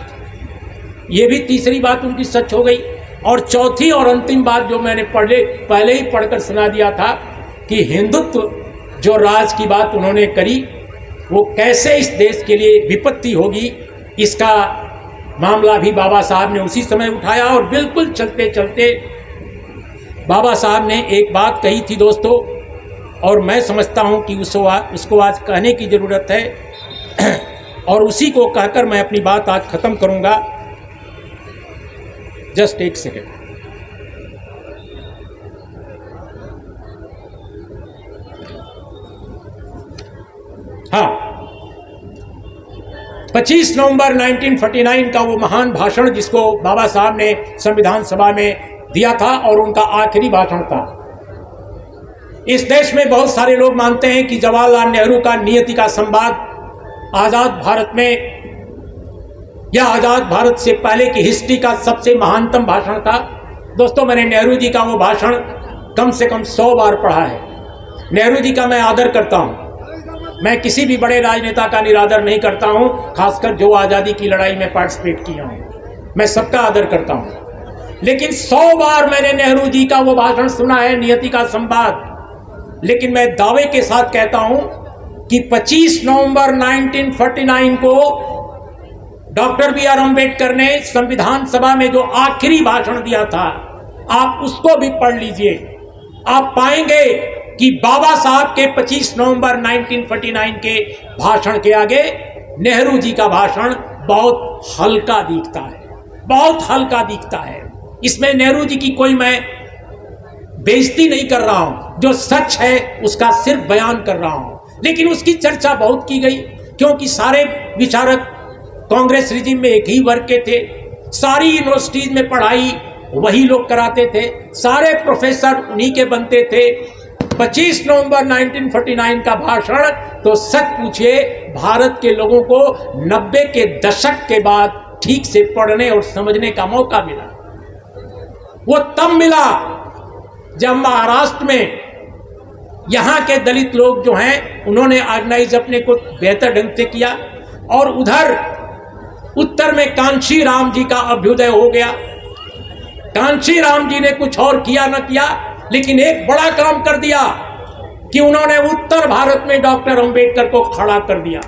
ये भी तीसरी बात उनकी सच हो गई। और चौथी और अंतिम बात जो मैंने पहले ही पढ़कर सुना दिया था कि हिंदुत्व जो राज की बात उन्होंने करी, वो कैसे इस देश के लिए विपत्ति होगी, इसका मामला भी बाबा साहब ने उसी समय उठाया। और बिल्कुल चलते चलते बाबा साहब ने एक बात कही थी दोस्तों, और मैं समझता हूं कि उसको आज कहने की ज़रूरत है, और उसी को कहकर मैं अपनी बात आज ख़त्म करूंगा। जस्ट एक सेकेंड। हाँ, 25 नवंबर 1949 का वो महान भाषण जिसको बाबा साहब ने संविधान सभा में दिया था और उनका आखिरी भाषण था। इस देश में बहुत सारे लोग मानते हैं कि जवाहरलाल नेहरू का नियति का संवाद आज़ाद भारत में या आज़ाद भारत से पहले की हिस्ट्री का सबसे महानतम भाषण था। दोस्तों, मैंने नेहरू जी का वो भाषण कम से कम 100 बार पढ़ा है। नेहरू जी का मैं आदर करता हूँ। मैं किसी भी बड़े राजनेता का निरादर नहीं करता हूँ, खासकर जो आज़ादी की लड़ाई में पार्टिसिपेट किया हूँ। मैं सबका आदर करता हूँ, लेकिन 100 बार मैंने नेहरू जी का वो भाषण सुना है, नियति का संवाद। लेकिन मैं दावे के साथ कहता हूँ कि 25 नवंबर 1949 को डॉक्टर बी आर अम्बेडकर ने संविधान सभा में जो आखिरी भाषण दिया था, आप उसको भी पढ़ लीजिए। आप पाएंगे कि बाबा साहब के 25 नवंबर 1949 के भाषण के आगे नेहरू जी का भाषण बहुत हल्का दिखता है, बहुत हल्का दिखता है। इसमें नेहरू जी की कोई मैं बेइज्जती नहीं कर रहा हूं, जो सच है उसका सिर्फ बयान कर रहा हूं। लेकिन उसकी चर्चा बहुत की गई, क्योंकि सारे विचारक कांग्रेस रिजिम में एक ही वर्ग के थे, सारी यूनिवर्सिटीज में पढ़ाई वही लोग कराते थे, सारे प्रोफेसर उन्हीं के बनते थे। 25 नवंबर 1949 का भाषण तो सच पूछिए भारत के लोगों को 90 के दशक के बाद ठीक से पढ़ने और समझने का मौका मिला। वो तब मिला जब महाराष्ट्र में यहाँ के दलित लोग जो हैं उन्होंने ऑर्गेनाइज अपने को बेहतर ढंग से किया, और उधर उत्तर में कांशी राम जी का अभ्युदय हो गया। कांशी राम जी ने कुछ और किया न किया, लेकिन एक बड़ा काम कर दिया कि उन्होंने उत्तर भारत में डॉक्टर अंबेडकर को खड़ा कर दिया।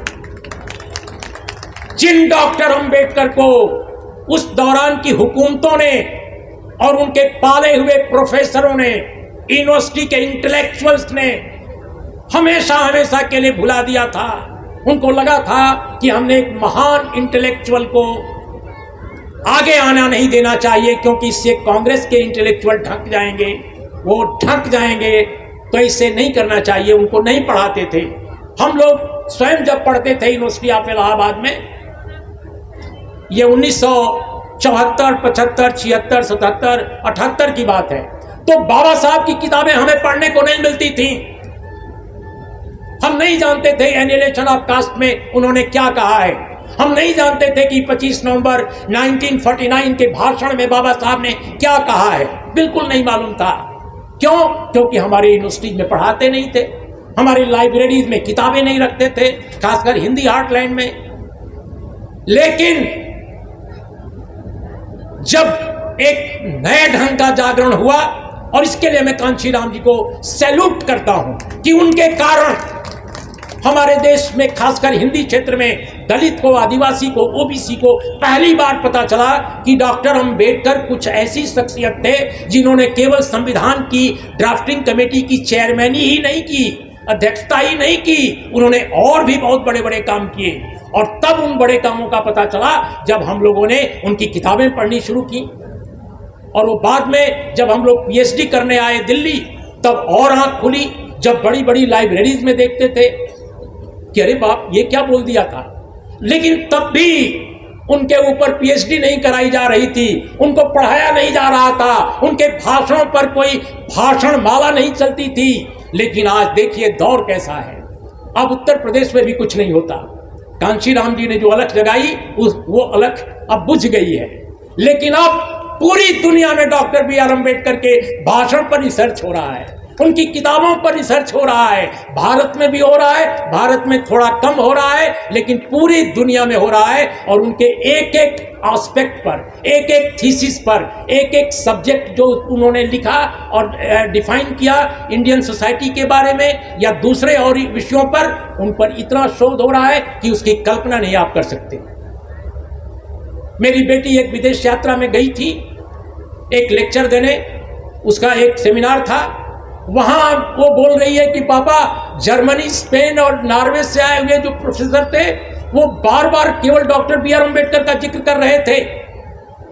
जिन डॉक्टर अंबेडकर को उस दौरान की हुकूमतों ने और उनके पाले हुए प्रोफेसरों ने, यूनिवर्सिटी के इंटेलेक्चुअल्स ने हमेशा हमेशा के लिए भुला दिया था। उनको लगा था कि हमने एक महान इंटेलेक्चुअल को आगे आना नहीं देना चाहिए, क्योंकि इससे कांग्रेस के इंटेलेक्चुअल ढक जाएंगे, वो ढक जाएंगे, तो इसे नहीं करना चाहिए। उनको नहीं पढ़ाते थे। हम लोग स्वयं जब पढ़ते थे यूनिवर्सिटी ऑफ इलाहाबाद में, ये 1974, 75, 76, 77, 78 की बात है, तो बाबा साहब की किताबें हमें पढ़ने को नहीं मिलती थी। हम नहीं जानते थे एनिहिलेशन ऑफ कास्ट में उन्होंने क्या कहा है। हम नहीं जानते थे कि 25 नवंबर 1949 के भाषण में बाबा साहब ने क्या कहा है, बिल्कुल नहीं मालूम था। क्यों? क्योंकि हमारे यूनिवर्सिटीज में पढ़ाते नहीं थे, हमारी लाइब्रेरीज में किताबें नहीं रखते थे, खासकर हिंदी हार्टलैंड में। लेकिन जब एक नए ढंग का जागरण हुआ, और इसके लिए मैं कांशी राम जी को सैल्यूट करता हूं कि उनके कारण हमारे देश में खासकर हिंदी क्षेत्र में दलित को, आदिवासी को, ओबीसी को पहली बार पता चला कि डॉक्टर अंबेडकर कुछ ऐसी शख्सियत थे जिन्होंने केवल संविधान की ड्राफ्टिंग कमेटी की चेयरमैनी ही नहीं की, अध्यक्षता ही नहीं की, उन्होंने और भी बहुत बड़े बड़े काम किए। और तब उन बड़े कामों का पता चला जब हम लोगों ने उनकी किताबें पढ़नी शुरू की। और वो बाद में जब हम लोग पीएचडी करने आए दिल्ली, तब और आंख खुली जब बड़ी बड़ी लाइब्रेरीज में देखते थे कि अरे बाप, ये क्या बोल दिया था। लेकिन तब भी उनके ऊपर पीएचडी नहीं कराई जा रही थी, उनको पढ़ाया नहीं जा रहा था, उनके भाषणों पर कोई भाषण माला नहीं चलती थी। लेकिन आज देखिए दौर कैसा है। अब उत्तर प्रदेश में भी कुछ नहीं होता। कांशी राम जी ने जो अलख जगाई, वो अलख अब बुझ गई है। लेकिन अब पूरी दुनिया में डॉक्टर बी आर अम्बेडकर के भाषण पर रिसर्च हो रहा है, उनकी किताबों पर रिसर्च हो रहा है। भारत में भी हो रहा है, भारत में थोड़ा कम हो रहा है, लेकिन पूरी दुनिया में हो रहा है। और उनके एक एक एस्पेक्ट पर, एक एक थीसिस पर, एक एक सब्जेक्ट जो उन्होंने लिखा और डिफाइन किया इंडियन सोसाइटी के बारे में या दूसरे और विषयों पर, उन पर इतना शोध हो रहा है कि उसकी कल्पना नहीं आप कर सकते। मेरी बेटी एक विदेश यात्रा में गई थी एक लेक्चर देने, उसका एक सेमिनार था। वहां वो बोल रही है कि पापा, जर्मनी, स्पेन और नॉर्वे से आए हुए जो प्रोफेसर थे वो बार बार केवल डॉक्टर बी आर अम्बेडकर का जिक्र कर रहे थे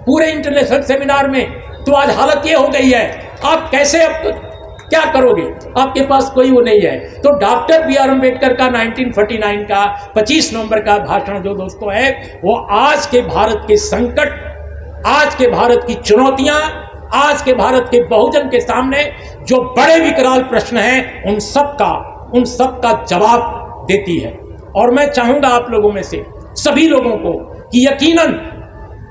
पूरे इंटरनेशनल सेमिनार में। तो आज हालत ये हो गई है, आप कैसे, अब क्या करोगे, आपके पास कोई वो नहीं है। तो डॉक्टर बी आर अम्बेडकर का 1949 का 25 नवंबर का भाषण जो दोस्तों है, वो आज के भारत के संकट, आज के भारत की चुनौतियां, आज के भारत के बहुजन के सामने जो बड़े विकराल प्रश्न हैं उन सब का जवाब देती है। और मैं चाहूंगा आप लोगों में से सभी लोगों को कि यकीनन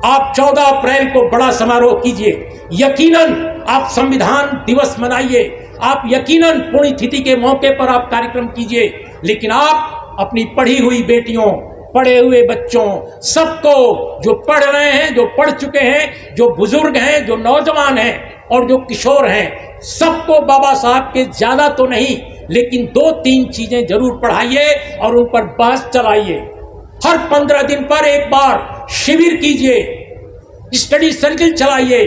आप 14 अप्रैल को बड़ा समारोह कीजिए, यकीनन आप संविधान दिवस मनाइए, आप यकीनन पुण्यतिथि के मौके पर आप कार्यक्रम कीजिए, लेकिन आप अपनी पढ़ी हुई बेटियों, पढ़े हुए बच्चों, सबको, जो पढ़ रहे हैं, जो पढ़ चुके हैं, जो बुजुर्ग हैं, जो नौजवान हैं और जो किशोर हैं, सबको बाबा साहब के ज्यादा तो नहीं लेकिन 2-3 चीजें जरूर पढ़ाइए और उन पर बहस चलाइए। हर 15 दिन पर एक बार शिविर कीजिए, स्टडी सर्किल चलाइए।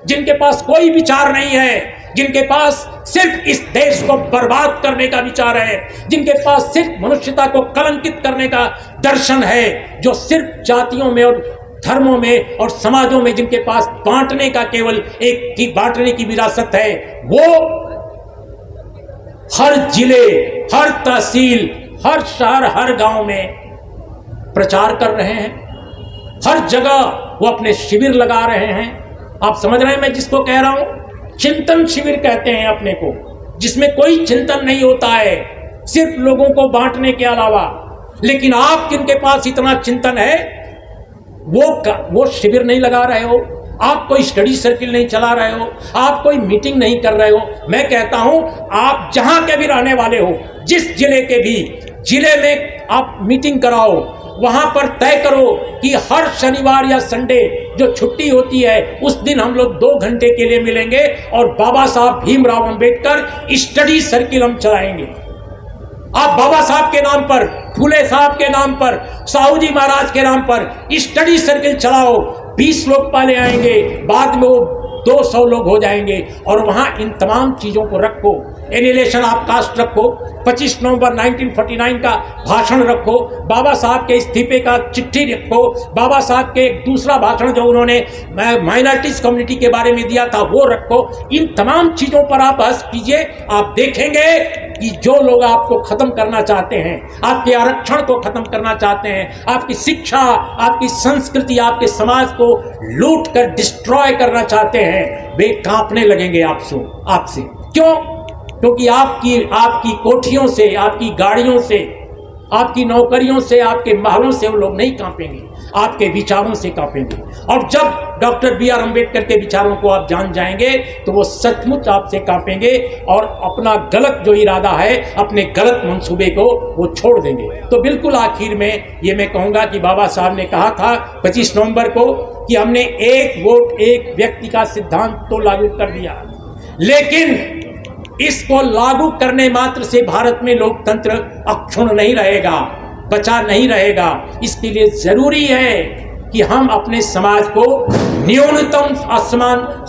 जिनके पास कोई विचार नहीं है, जिनके पास सिर्फ इस देश को बर्बाद करने का विचार है, जिनके पास सिर्फ मनुष्यता को कलंकित करने का दर्शन है, जो सिर्फ जातियों में और धर्मों में और समाजों में जिनके पास बांटने का केवल एक की बांटने की विरासत है, वो हर जिले, हर तहसील, हर शहर, हर गांव में प्रचार कर रहे हैं। हर जगह वो अपने शिविर लगा रहे हैं। आप समझ रहे हैं मैं जिसको कह रहा हूं? चिंतन शिविर कहते हैं अपने को, जिसमें कोई चिंतन नहीं होता है, सिर्फ लोगों को बांटने के अलावा। लेकिन आप जिनके पास इतना चिंतन है वो शिविर नहीं लगा रहे हो, आप कोई स्टडी सर्किल नहीं चला रहे हो, आप कोई मीटिंग नहीं कर रहे हो। मैं कहता हूं आप जहां के भी रहने वाले हो, जिस जिले के भी, जिले में आप मीटिंग कराओ, वहां पर तय करो कि हर शनिवार या संडे जो छुट्टी होती है उस दिन हम लोग 2 घंटे के लिए मिलेंगे और बाबा साहब भीमराव अंबेडकर स्टडी सर्किल हम चलाएंगे। आप बाबा साहब के नाम पर, फूले साहब के नाम पर, साहू जी महाराज के नाम पर स्टडी सर्किल चलाओ। 20 लोग पहले आएंगे, बाद में वो 200 लोग हो जाएंगे और वहां इन तमाम चीजों को रखो। एनिलेशन ऑफ कास्ट रखो, 25 नवंबर 1949 का भाषण रखो, बाबा साहब के इस्तीफे का चिट्ठी रखो, बाबा साहब के एक दूसरा भाषण जो उन्होंने माइनॉरिटीज कम्युनिटी के बारे में दिया था वो रखो। इन तमाम चीजों पर आप बहस कीजिए। आप देखेंगे कि जो लोग आपको खत्म करना चाहते हैं, आपके आरक्षण को खत्म करना चाहते हैं, आपकी शिक्षा, आपकी संस्कृति, आपके समाज को लूट कर डिस्ट्रॉय करना चाहते हैं, वे कांपने लगेंगे आपसे। क्यों? क्योंकि आपकी कोठियों से, आपकी गाड़ियों से, आपकी नौकरियों से, आपके महलों से वो लोग नहीं कांपेंगे, आपके विचारों से कांपेंगे। और जब डॉक्टर बी आर अम्बेडकर के विचारों को आप जान जाएंगे तो वो सचमुच आपसे कांपेंगे और अपना गलत जो इरादा है, अपने गलत मंसूबे को वो छोड़ देंगे। तो बिल्कुल आखिर में ये मैं कहूँगा कि बाबा साहब ने कहा था 25 नवंबर को कि हमने एक वोट एक व्यक्ति का सिद्धांत तो लागू कर दिया, लेकिन इसको लागू करने मात्र से भारत में लोकतंत्र अक्षुण्ण नहीं रहेगा, बचा नहीं रहेगा। इसके लिए जरूरी है कि हम अपने समाज को न्यूनतम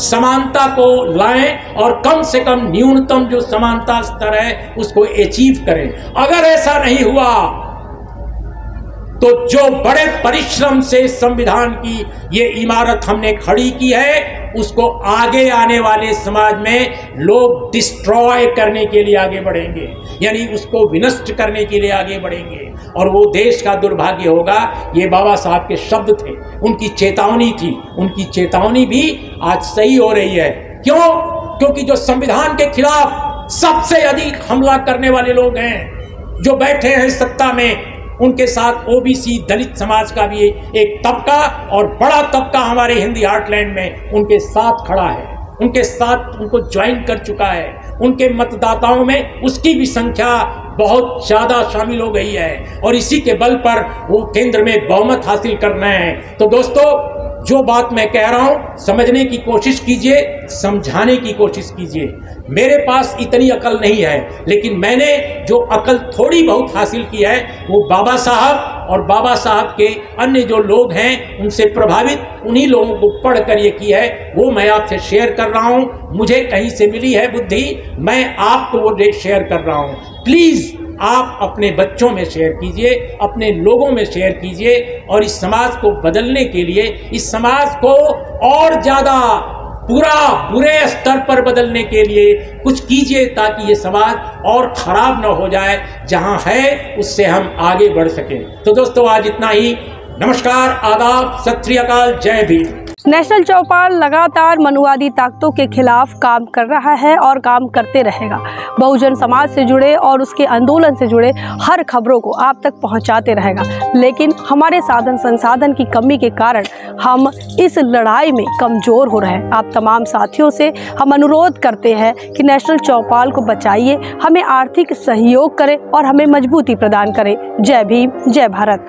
समानता को लाएं और कम से कम न्यूनतम जो समानता स्तर है उसको अचीव करें। अगर ऐसा नहीं हुआ तो जो बड़े परिश्रम से संविधान की ये इमारत हमने खड़ी की है उसको आगे आने वाले समाज में लोग डिस्ट्रॉय करने के लिए आगे बढ़ेंगे, यानी उसको विनष्ट करने के लिए आगे बढ़ेंगे। और वो देश का दुर्भाग्य होगा। ये बाबा साहब के शब्द थे, उनकी चेतावनी थी, उनकी चेतावनी भी आज सही हो रही है। क्यों? क्योंकि जो संविधान के खिलाफ सबसे अधिक हमला करने वाले लोग हैं, जो बैठे हैं सत्ता में, उनके साथ ओबीसी दलित समाज का भी एक तबका और बड़ा तबका हमारे हिंदी हार्टलैंड में उनके साथ खड़ा है, उनके साथ उनको ज्वाइन कर चुका है। उनके मतदाताओं में उसकी भी संख्या बहुत ज़्यादा शामिल हो गई है और इसी के बल पर वो केंद्र में बहुमत हासिल करना है। तो दोस्तों, जो बात मैं कह रहा हूं समझने की कोशिश कीजिए, समझाने की कोशिश कीजिए। मेरे पास इतनी अकल नहीं है, लेकिन मैंने जो अकल थोड़ी बहुत हासिल की है वो बाबा साहब और बाबा साहब के अन्य जो लोग हैं उनसे प्रभावित उन्हीं लोगों को पढ़कर ये की है, वो मैं आपसे शेयर कर रहा हूँ। मुझे कहीं से मिली है बुद्धि, मैं आपको वो शेयर कर रहा हूँ। प्लीज़ आप अपने बच्चों में शेयर कीजिए, अपने लोगों में शेयर कीजिए और इस समाज को बदलने के लिए, इस समाज को और ज़्यादा बुरे स्तर पर बदलने के लिए कुछ कीजिए ताकि ये समाज और ख़राब न हो जाए, जहाँ है उससे हम आगे बढ़ सकें। तो दोस्तों, आज इतना ही। नमस्कार, आदाब, सत श्री अकाल, जय भीम। नेशनल चौपाल लगातार मनुवादी ताकतों के खिलाफ काम कर रहा है और काम करते रहेगा। बहुजन समाज से जुड़े और उसके आंदोलन से जुड़े हर खबरों को आप तक पहुंचाते रहेगा। लेकिन हमारे साधन संसाधन की कमी के कारण हम इस लड़ाई में कमज़ोर हो रहे हैं। आप तमाम साथियों से हम अनुरोध करते हैं कि नेशनल चौपाल को बचाइए, हमें आर्थिक सहयोग करें और हमें मजबूती प्रदान करें। जय भीम, जय भारत।